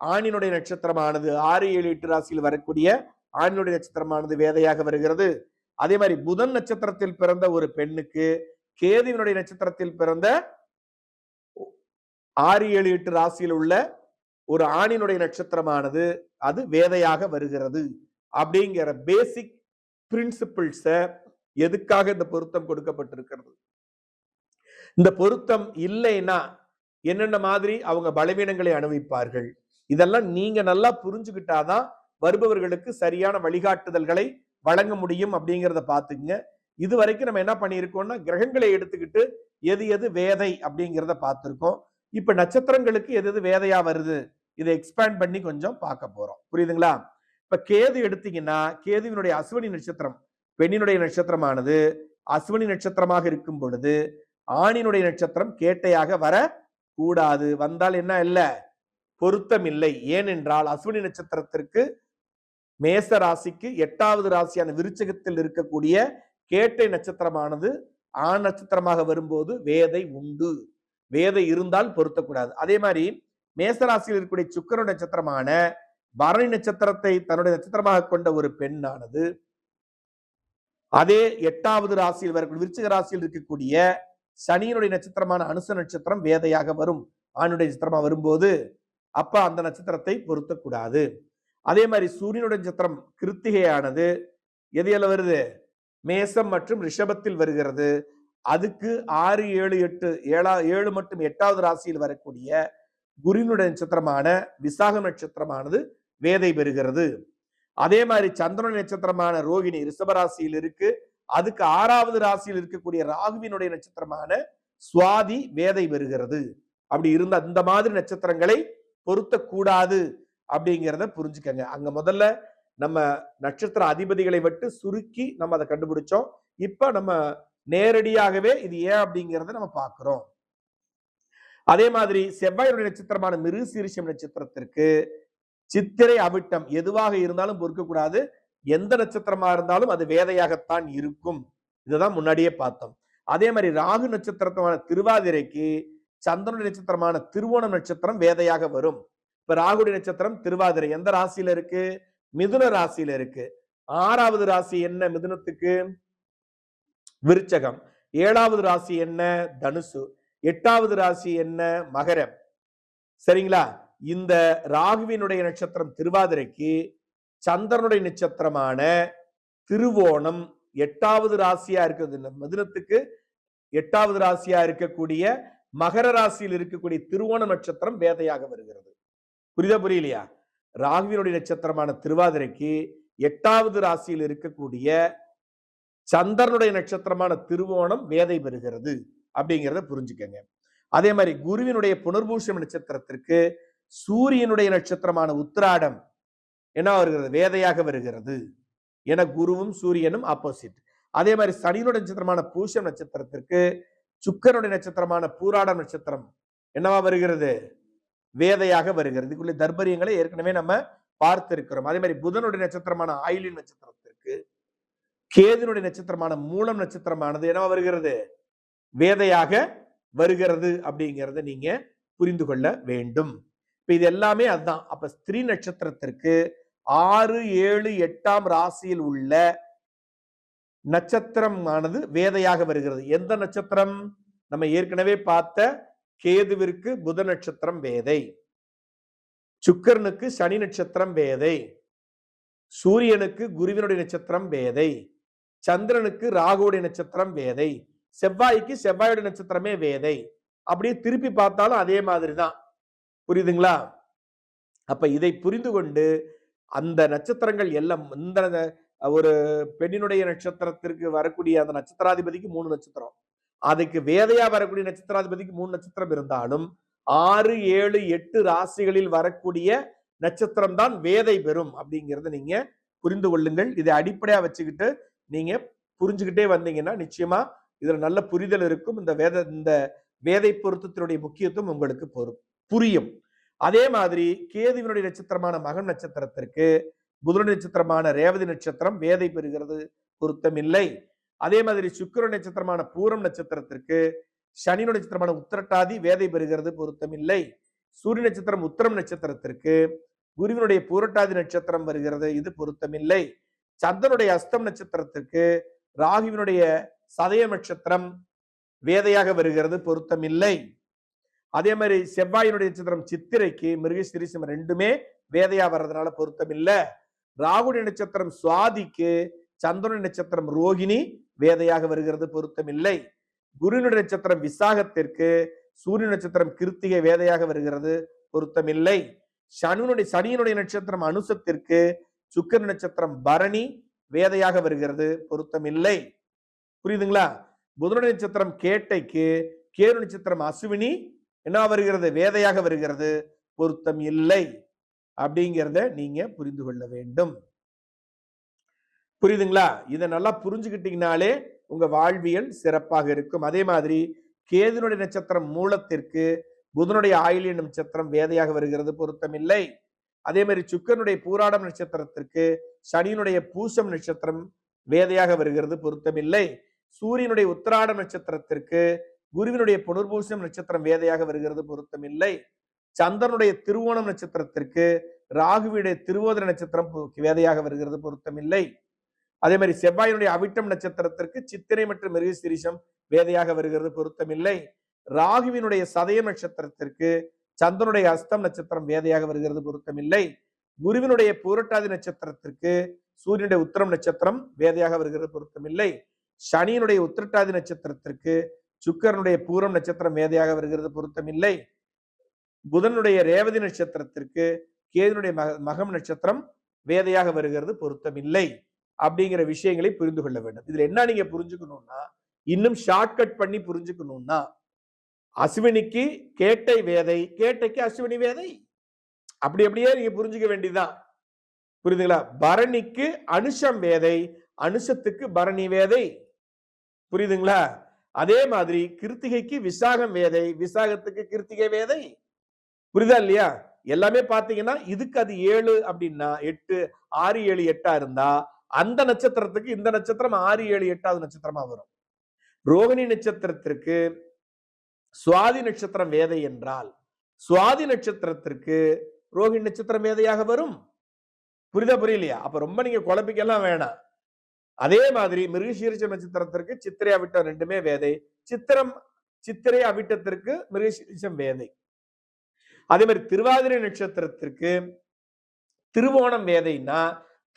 ஆணினுடைய நட்சத்திரமானது 6, 7, 8 ராசியில் வரக்கூடிய ஆணினுடைய நட்சத்திரமானது வேதையாக வருகிறது. அதே மாதிரி புதன் நட்சத்திரத்தில் பிறந்த ஒரு பெண்ணுக்கு கேதுவினுடைய நட்சத்திரத்தில் பிறந்த 6, 7, 8 ராசியில் உள்ள ஒரு ஆணினுடைய நட்சத்திரமானது அது வேதையாக வருகிறது அப்படிங்கிற பேசிக் பிரின்சிபிள்ஸ எதுக்காக இந்த பொருத்தம் கொடுக்கப்பட்டிருக்கிறது. இந்த பொருத்தம் இல்லைன்னா என்னென்ன மாதிரி அவங்க பலவீனங்களை அனுபவிப்பார்கள். இதெல்லாம் நீங்க நல்லா புரிஞ்சுக்கிட்டாதான் வருபவர்களுக்கு சரியான வழிகாட்டுதல்களை வழங்க முடியும் அப்படிங்கிறத பாத்துக்குங்க. இது வரைக்கும் நம்ம என்ன பண்ணியிருக்கோம்னா கிரகங்களை எடுத்துக்கிட்டு எது எது வேதை அப்படிங்கிறத பார்த்திருக்கோம். இப்ப நட்சத்திரங்களுக்கு எது எது வேதையா வருது இதை எக்ஸ்பேண்ட் பண்ணி கொஞ்சம் பார்க்க போறோம். புரியுதுங்களா? இப்ப கேது எடுத்தீங்கன்னா கேதுவினுடைய அஸ்வினி நட்சத்திரம் பெண்ணினுடைய நட்சத்திரமானது அஸ்வினி நட்சத்திரமாக இருக்கும் பொழுது ஆணினுடைய நட்சத்திரம் கேட்டையாக வர கூடாது. வந்தால் என்ன இல்ல பொருத்தம் இல்லை. ஏனென்றால் அஸ்வினி நட்சத்திரத்திற்கு மேச ராசிக்கு 8வது ராசியான விருச்சிகத்தில் இருக்கக்கூடிய கேட்டை நட்சத்திரமானது ஆண் நட்சத்திரமாக வரும்போது வேதை உண்டு. வேதை இருந்தால் பொருத்தக்கூடாது. அதே மாதிரி மேசராசியில் இருக்கக்கூடிய சுக்கிர நட்சத்திரமான பரணி நட்சத்திரத்தை தன்னுடைய நட்சத்திரமாக கொண்ட ஒரு பெண்ணானது அதே 8வது ராசியில் வரக்கூடிய விருச்சிக ராசியில் இருக்கக்கூடிய சனியினுடைய நட்சத்திரமான அனுச நட்சத்திரம் வேதையாக வரும். ஆணுடைய நட்சத்திரமா வரும்போது அப்ப அந்த நட்சத்திரத்தை பொருத்தக்கூடாது. அதே மாதிரி சூரியனுடைய நட்சத்திரம் கிருத்திகையானது எதையில வருது? மேசம் மற்றும் ரிஷபத்தில் வருகிறது. அதுக்கு 6, 7, 8 7 மற்றும் 8வது ராசியில் வரக்கூடிய குருவினுடைய நட்சத்திரமான விசாக நட்சத்திரமானது வேதை பெறுகிறது. அதே மாதிரி சந்திரனுடைய நட்சத்திரமான ரோகிணி ரிஷபராசியில் இருக்கு. அதுக்கு 6வது ராசியில் இருக்கக்கூடிய ராகுவினுடைய நட்சத்திரமான சுவாதி வேதை பெறுகிறது. அப்படி இருந்த அந்த மாதிரி நட்சத்திரங்களை பொருத்தக்கூடாது அப்படிங்கிறத புரிஞ்சுக்கங்க. அங்க முதல்ல நம்ம நட்சத்திர அதிபதிகளை விட்டு சுருக்கி நம்ம அதை கண்டுபிடிச்சோம். இப்ப நம்ம நேரடியாகவே இது ஏன் அப்படிங்கிறத நம்ம பார்க்கிறோம். அதே மாதிரி செவ்வாயுடைய நட்சத்திரமான மிருகசீரிஷம் நட்சத்திரத்திற்கு சித்திரை அவிட்டம் எதுவாக இருந்தாலும் பொறுக்கக்கூடாது. எந்த நட்சத்திரமா இருந்தாலும் அது வேதையாகத்தான் இருக்கும். இதுதான் முன்னாடியே பார்த்தோம். அதே மாதிரி ராகு நட்சத்திரமான திருவாதிரைக்கு சந்திரனுடைய நட்சத்திரமான திருவோணம் நட்சத்திரம் வேதையாக வரும். இப்ப ராகுடைய நட்சத்திரம் திருவாதிரை எந்த ராசியில இருக்கு? மிதுன ராசியில இருக்கு. 6வது ராசி என்ன மிதுனத்துக்கு? விருச்சகம். 7வது ராசி என்ன? தனுசு. 8வது ராசி என்ன? மகரம். சரிங்களா? இந்த ராகுவினுடைய நட்சத்திரம் திருவாதிரைக்கு சந்திரனுடைய நட்சத்திரமான திருவோணம் 8வது ராசியா இருக்குது. மிதுனத்துக்கு 8வது ராசியா இருக்கக்கூடிய மகர ராசியில் இருக்கக்கூடிய திருவோண நட்சத்திரம் வேதையாக வருகிறது. புரியுதா புரியலையா? ராகுவினுடைய நட்சத்திரமான திருவாதிரைக்கு 8வது ராசியில் இருக்கக்கூடிய சந்திரனுடைய நட்சத்திரமான திருவோணம் வேதை பெறுகிறது அப்படிங்கிறத புரிஞ்சுக்கங்க. அதே மாதிரி குருவினுடைய புனர்பூஷம் நட்சத்திரத்திற்கு சூரியனுடைய நட்சத்திரமான உத்திராடம் என்ன வருகிறது? வேதையாக வருகிறது. என குருவும் சூரியனும் ஆப்போசிட். அதே மாதிரி சனியினுடைய நட்சத்திரமான பூஷம் நட்சத்திரத்திற்கு சுக்கிரனுடைய நட்சத்திரமான பூராடம் நட்சத்திரம் என்னவா வருகிறது? வேதையாக வருகிறது. இதுக்குள்ள தர்பரியங்களை ஏற்கனவே நம்ம பார்த்திருக்கிறோம். அதே மாதிரி புதனுடைய நட்சத்திரமான ஆயிலின் நட்சத்திரத்திற்கு கேதுனுடைய நட்சத்திரமான மூலம் நட்சத்திரமானது என்னவா வருகிறது? வேதையாக வருகிறது அப்படிங்கிறத நீங்க புரிந்து கொள்ள வேண்டும். இப்ப இது எல்லாமே அதுதான். அப்ப ஸ்திரீ நட்சத்திரத்திற்கு 6, 7, 8ஆம் ராசியில் உள்ள நட்சத்திரமானது வேதையாக வருகிறது. எந்த நட்சத்திரம்? நம்ம ஏற்கனவே பார்த்த கேதுவிற்கு புத நட்சத்திரம் வேதை, சுக்கிரனுக்கு சனி நட்சத்திரம் வேதை, சூரியனுக்கு குருவினுடைய நட்சத்திரம் வேதை, சந்திரனுக்கு ராகுவுடைய நட்சத்திரம் வேதை, செவ்வாய்க்கு செவ்வாயுடைய நட்சத்திரமே வேதை. அப்படியே திருப்பி பார்த்தாலும் அதே மாதிரிதான். புரியுதுங்களா? அப்ப இதை புரிந்து கொண்டு அந்த நட்சத்திரங்கள் எல்லாம் இந்த ஒரு பெண்ணினுடைய நட்சத்திரத்திற்கு வரக்கூடிய அந்த நட்சத்திராதிபதிக்கு 3 நட்சத்திரம், அதுக்கு வேதையா வரக்கூடிய நட்சத்திராதிபதிக்கு 3 நட்சத்திரம் இருந்தாலும் 6, 7, 8 ராசிகளில் வரக்கூடிய நட்சத்திரம் தான் வேதை பெறும் அப்படிங்கிறத நீங்க புரிந்து கொள்ளுங்கள். இதை அடிப்படையா வச்சுக்கிட்டு நீங்க புரிஞ்சுக்கிட்டே வந்தீங்கன்னா நிச்சயமா இதுல நல்ல புரிதல் இருக்கும். இந்த வேதை பொருத்தத்தினுடைய முக்கியத்துவம் உங்களுக்கு புரியும். அதே மாதிரி கேதுவினுடைய நட்சத்திரமான மகம் நட்சத்திரத்திற்கு புதனுடைய நட்சத்திரமான ரேவதி நட்சத்திரம் வேதை பெறுகிறது, பொருத்தம் இல்லை. அதே மாதிரி சுக்கிர நட்சத்திரமான பூரம் நட்சத்திரத்திற்கு சனியுடைய நட்சத்திரமான உத்திரட்டாதி வேதை பெறுகிறது, பொருத்தம் இல்லை. சூரிய நட்சத்திரம் உத்திரம் நட்சத்திரத்திற்கு குருவினுடைய பூரட்டாதி நட்சத்திரம் வருகிறது, இது பொருத்தம் இல்லை. சந்திரனுடைய அஸ்தம் நட்சத்திரத்திற்கு ராகுவினுடைய சதய நட்சத்திரம் வேதையாக வருகிறது, பொருத்தம் இல்லை. அதே மாதிரி செவ்வாயினுடைய நட்சத்திரம் சித்திரைக்கு மிருகசீரிஷம் ரெண்டுமே வேதையா வர்றதுனால பொருத்தம் இல்லை. ராகுடைய நட்சத்திரம் சுவாதிக்கு சந்திரனுடைய நட்சத்திரம் ரோகிணி வேதையாக வருகிறது, பொருத்தம் இல்லை. குருனுடைய நட்சத்திரம் விசாகத்திற்கு சூரிய நட்சத்திரம் கிருத்திகை வேதையாக வருகிறது, பொருத்தம் இல்லை. சனியினுடைய நட்சத்திரம் அனுசத்திற்கு சுக்கிர நட்சத்திரம் பரணி வேதையாக வருகிறது, பொருத்தம் இல்லை. புரியுதுங்களா? புதனுடைய நட்சத்திரம் கேட்டைக்கு கேது நட்சத்திரம் அசுவினி என்ன வருகிறது, வேதையாக வருகிறது, பொருத்தம் இல்லை. அப்படிங்கிறத நீங்க புரிந்து கொள்ள வேண்டும். புரியுதுங்களா? இதை நல்லா புரிஞ்சுக்கிட்டீங்கனாலே உங்க வாழ்வியல் சிறப்பாக இருக்கும். அதே மாதிரி கேதுனுடைய நட்சத்திரம் மூலத்திற்கு புதனுடைய ஆயில்ய நட்சத்திரம் வேதையாக வருகிறது, பொருத்தம் இல்லை. அதே மாதிரி சுக்கரனுடைய பூராடம் நட்சத்திரத்திற்கு சனியினுடைய பூசம் நட்சத்திரம் வேதையாக வருகிறது, பொருத்தம் இல்லை. சூரியனுடைய உத்திராடம் நட்சத்திரத்திற்கு குருவினுடைய புனர்பூசம் நட்சத்திரம் வேதையாக வருகிறது, பொருத்தம் இல்லை. சந்திரனுடைய திருவோணம் நட்சத்திரத்திற்கு ராகுவினுடைய திருவோதர நட்சத்திரம் வேதையாக வருகிறது, பொருத்தம் இல்லை. அதே மாதிரி செவ்வாயினுடைய அவிட்டம் நட்சத்திரத்திற்கு சித்திரை மற்றும் மிருகசீரிஷம் வேதையாக வருகிறது, பொருத்தம் இல்லை. ராகுவினுடைய சதயம் நட்சத்திரத்திற்கு சந்திரனுடைய அஸ்தம் நட்சத்திரம் வேதையாக வருகிறது, பொருத்தம் இல்லை. குருவினுடைய பூரட்டாதி நட்சத்திரத்திற்கு சூரியனுடைய உத்திரம் நட்சத்திரம் வேதையாக வருகிறது, பொருத்தம் இல்லை. சனியினுடைய உத்திரட்டாதி நட்சத்திரத்திற்கு சுக்கரனுடைய பூரம் நட்சத்திரம் வேதையாக வருகிறது, பொருத்தம் இல்லை. புதனுடைய ரேவதி நட்சத்திரத்திற்கு கேதுனுடைய மகம் நட்சத்திரம் வேதையாக வருகிறது, பொருத்தம் இல்லை. அப்படிங்கிற விஷயங்களை புரிந்து கொள்ள வேண்டும். இதுல என்ன நீங்க புரிஞ்சுக்கணும்னா, இன்னும் ஷார்ட்கட் பண்ணி புரிஞ்சுக்கணும்னா, அஸ்வினிக்கு கேட்டை வேதை, கேட்டைக்கு அஸ்வினி வேதை, அப்படி அப்படியே நீங்க புரிஞ்சுக்க வேண்டியதுதான். புரியுதுங்களா? பரணிக்கு அனுஷம் வேதை, அனுஷத்துக்கு பரணி வேதை. புரியுதுங்களா? அதே மாதிரி கிருத்திகைக்கு விசாகம் வேதை, விசாகத்துக்கு கிருத்திகை வேதை. புரியுதா இல்லையா? எல்லாமே பாத்தீங்கன்னா இதுக்கு அது 7 அப்படின்னா 8 6 7 8 இருந்தா அந்த நட்சத்திரத்துக்கு இந்த நட்சத்திரம் 6 7 8வது நட்சத்திரமா வரும். ரோகிணி நட்சத்திரத்திற்கு சுவாதி நட்சத்திரம் வேதை என்றால் சுவாதி நட்சத்திரத்திற்கு ரோகிணி நட்சத்திரம் வேதையாக வரும். புரியுதா புரியலையா? அப்ப ரொம்ப நீங்க குழப்பிக்கலாம் வேணாம். அதே மாதிரி மிருகசீரிஷ நட்சத்திரத்திற்கு சித்திரை அவிட்டம் ரெண்டுமே வேதை, சித்திரை அவிட்டத்திற்கு மிருகசீரிஷம் வேதை. அதே மாதிரி திருவாதிரை நட்சத்திரத்திற்கு திருவோணம் வேதைன்னா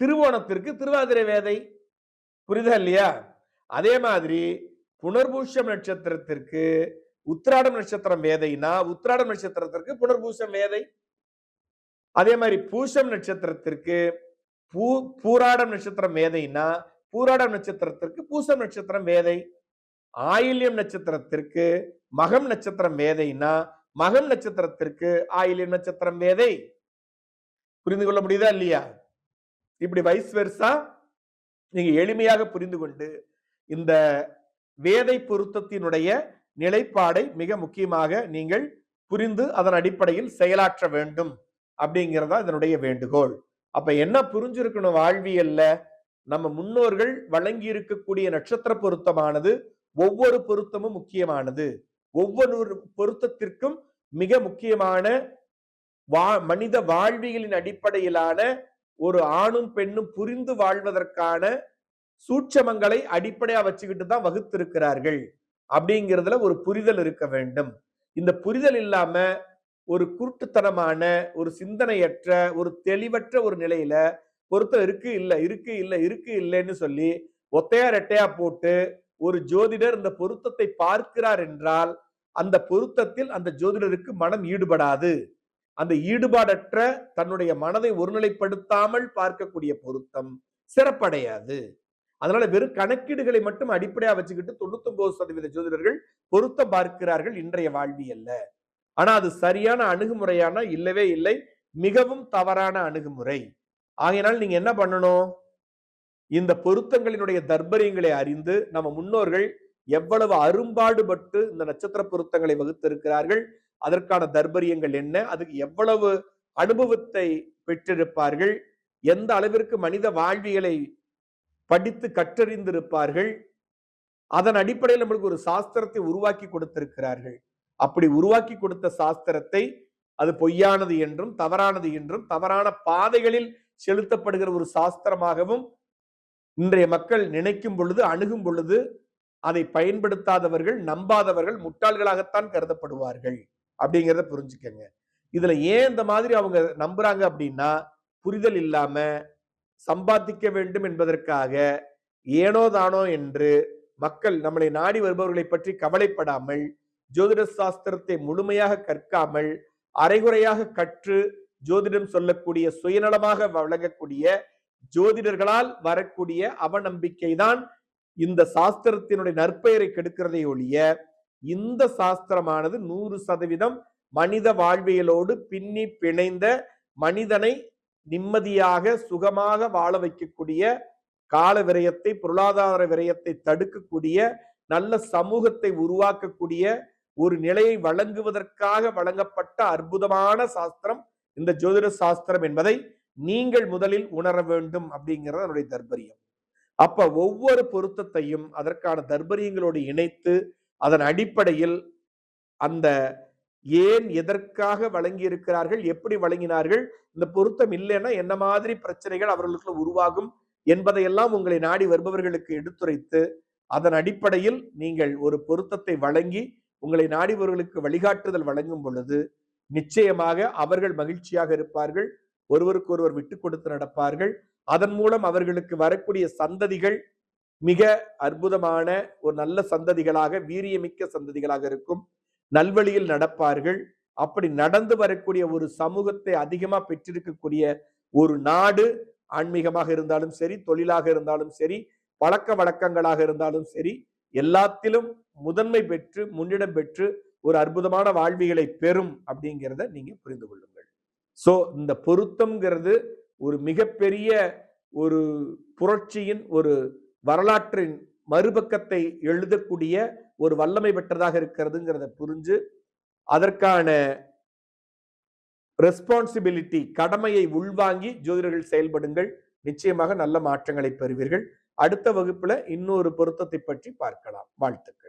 திருவோணத்திற்கு திருவாதிரை வேதை. புரியுதா இல்லையா? அதே மாதிரி புனர்பூஷம் நட்சத்திரத்திற்கு உத்திராடம் நட்சத்திரம் வேதைனா உத்திராடம் நட்சத்திரத்திற்கு புனர்பூஷம் வேதை. அதே மாதிரி பூசம் நட்சத்திரத்திற்கு பூராடம் நட்சத்திரம் வேதைனா பூராடம் நட்சத்திரத்திற்கு பூசம் நட்சத்திரம் வேதை. ஆயில்யம் நட்சத்திரத்திற்கு மகம் நட்சத்திரம் வேதைனா மகம் நட்சத்திரத்திற்கு ஆயில்யம் நட்சத்திரம் வேதை. புரிந்து கொள்ள முடியுதா இல்லையா? இப்படி வைஸ் வெர்சா நீங்க எளிமையாக புரிந்து கொண்டு இந்த வேதை பொருத்தத்தினுடைய நிலைப்பாடை மிக முக்கியமாக நீங்கள் புரிந்து அதன் அடிப்படையில் செயலாற்ற வேண்டும் அப்படிங்கிறதா இதனுடைய வேண்டுகோள். அப்ப என்ன புரிஞ்சிருக்கணும், வாழ்வியல்ல நம்ம முன்னோர்கள் வழங்கி இருக்கக்கூடிய நட்சத்திர பொருத்தமானது ஒவ்வொரு பொருத்தமும் முக்கியமானது. ஒவ்வொரு பொருத்தத்திற்கும் மிக முக்கியமான மனித வாழ்வியலின் அடிப்படையிலான ஒரு ஆணும் பெண்ணும் புரிந்து வாழ்வதற்கான சூட்சமங்களை அடிப்படையா வச்சுக்கிட்டு தான் வகுத்திருக்கிறார்கள். அப்படிங்கிறதுல ஒரு புரிதல் இருக்க வேண்டும். இந்த புரிதல் இல்லாம ஒரு குருட்டுத்தனமான ஒரு சிந்தனையற்ற ஒரு தெளிவற்ற ஒரு நிலையில பொருத்தம் இருக்கு இல்ல இருக்கு இல்ல இருக்கு இல்லைன்னு சொல்லி ஒத்தையா ரெட்டையா போட்டு ஒரு ஜோதிடர் இந்த பொருத்தத்தை பார்க்கிறார் என்றால் அந்த பொருத்தத்தில் அந்த ஜோதிடருக்கு மனம் ஈடுபடாது. அந்த ஈடுபாடற்ற தன்னுடைய மனதை ஒருநிலைப்படுத்தாமல் பார்க்கக்கூடிய பொருத்தம் சிறப்படையாது. அதனால வெறும் கணக்கீடுகளை மட்டும் அடிப்படையா வச்சுக்கிட்டு 99% ஜோதிடர்கள் பொருத்தம் பார்க்கிறார்கள் இன்றைய வாழ்வியல்ல. ஆனா அது சரியான அணுகுமுறையான இல்லவே இல்லை, மிகவும் தவறான அணுகுமுறை. ஆகையினால் நீங்க என்ன பண்ணணும், இந்த பொருத்தங்களினுடைய தர்பரியங்களை அறிந்து நம்ம முன்னோர்கள் எவ்வளவு அரும்பாடுபட்டு இந்த நட்சத்திர பொருத்தங்களை வகுத்திருக்கிறார்கள், அதற்கான தர்பரியங்கள் என்ன, அதுக்கு எவ்வளவு அனுபவத்தை பெற்றிருப்பார்கள், எந்த அளவிற்கு மனித வாழ்வியலை படித்து கற்றறிந்திருப்பார்கள், அதன் அடிப்படையில் நம்மளுக்கு ஒரு சாஸ்திரத்தை உருவாக்கி கொடுத்திருக்கிறார்கள். அப்படி உருவாக்கி கொடுத்த சாஸ்திரத்தை அது பொய்யானது என்றும் தவறானது என்றும் தவறான பாதைகளில் செலுத்தப்படுகிற ஒரு சாஸ்திரமாகவும் இன்றைய மக்கள் நினைக்கும் பொழுது அணுகும் பொழுது அதை பயன்படுத்தாதவர்கள் நம்பாதவர்கள் முட்டாள்களாகத்தான் கருதப்படுவார்கள். அப்படிங்கிறத புரிஞ்சுக்கங்க. இதுல ஏன் இந்த மாதிரி அவங்க நம்புறாங்க அப்படின்னா புரிதல் இல்லாம சம்பாதிக்க வேண்டும் என்பதற்காக ஏனோ தானோ என்று மக்கள் நம்மளை நாடி வருபவர்களை பற்றி கவலைப்படாமல், ஜோதிட சாஸ்திரத்தை முழுமையாக கற்காமல், அரைகுறையாக கற்று ஜோதிடம் சொல்லக்கூடிய சுயநலமாக வழங்கக்கூடிய ஜோதிடர்களால் வரக்கூடிய அவநம்பிக்கை தான் இந்த சாஸ்திரத்தினுடைய நற்பெயரை கெடுக்கிறதை ஒழிய, இந்த சாஸ்திரமானது 100% மனித வாழ்வியலோடு பின்னி பிணைந்த மனிதனை நிம்மதியாக சுகமாக வாழ வைக்கக்கூடிய, கால விரயத்தை பொருளாதார விரயத்தை தடுக்கக்கூடிய, நல்ல சமூகத்தை உருவாக்கக்கூடிய ஒரு நிலையை வழங்குவதற்காக வழங்கப்பட்ட அற்புதமான சாஸ்திரம் இந்த ஜோதிட சாஸ்திரம் என்பதை நீங்கள் முதலில் உணர வேண்டும் அப்படிங்கிறது அதனுடைய தர்பரியம். அப்ப ஒவ்வொரு பொருத்தத்தையும் அதற்கான தர்பரியங்களோடு இணைத்து அதன் அடிப்படையில் அந்த ஏன் எதற்காக வழங்கி இருக்கிறார்கள், எப்படி வழங்கினார்கள், இந்த பொருத்தம் இல்லைன்னா என்ன மாதிரி பிரச்சனைகள் அவர்களுக்கு உருவாகும் என்பதையெல்லாம் உங்களை நாடி வருபவர்களுக்கு எடுத்துரைத்து அதன் அடிப்படையில் நீங்கள் ஒரு பொருத்தத்தை வழங்கி உங்களை நாடிபவர்களுக்கு வழிகாட்டுதல் வழங்கும் பொழுது நிச்சயமாக அவர்கள் மகிழ்ச்சியாக இருப்பார்கள், ஒருவருக்கு ஒருவர் விட்டு கொடுத்து நடப்பார்கள். அதன் மூலம் அவர்களுக்கு வரக்கூடிய சந்ததிகள் மிக அற்புதமான ஒரு நல்ல சந்ததிகளாக, வீரியமிக்க சந்ததிகளாக இருக்கும், நல்வழியில் நடப்பார்கள். அப்படி நடந்து வரக்கூடிய ஒரு சமூகத்தை அதிகமா பெற்றிருக்கக்கூடிய ஒரு நாடு, ஆன்மீகமாக இருந்தாலும் சரி, தொழிலாக இருந்தாலும் சரி, பழக்க வழக்கங்களாக இருந்தாலும் சரி, எல்லாத்திலும் முதன்மை பெற்று முன்னிடம் பெற்று ஒரு அற்புதமான வாழ்விகளை பெறும் அப்படிங்கிறத நீங்க புரிந்து கொள்ளுங்கள். சோ இந்த பொருத்தம்ங்கிறது ஒரு மிகப்பெரிய ஒரு புரட்சியின், ஒரு வரலாற்றின் மறுபக்கத்தை எழுதக்கூடிய ஒரு வல்லமை பெற்றதாக இருக்கிறதுங்கிறத புரிஞ்சு அதற்கான ரெஸ்பான்சிபிலிட்டி, கடமையை உள்வாங்கி ஜோதிடர்கள் செயல்படுங்கள். நிச்சயமாக நல்ல மாற்றங்களை பெறுவீர்கள். அடுத்த வகுப்புல இன்னொரு பொருத்தத்தை பற்றி பார்க்கலாம். வாழ்த்துக்கள்.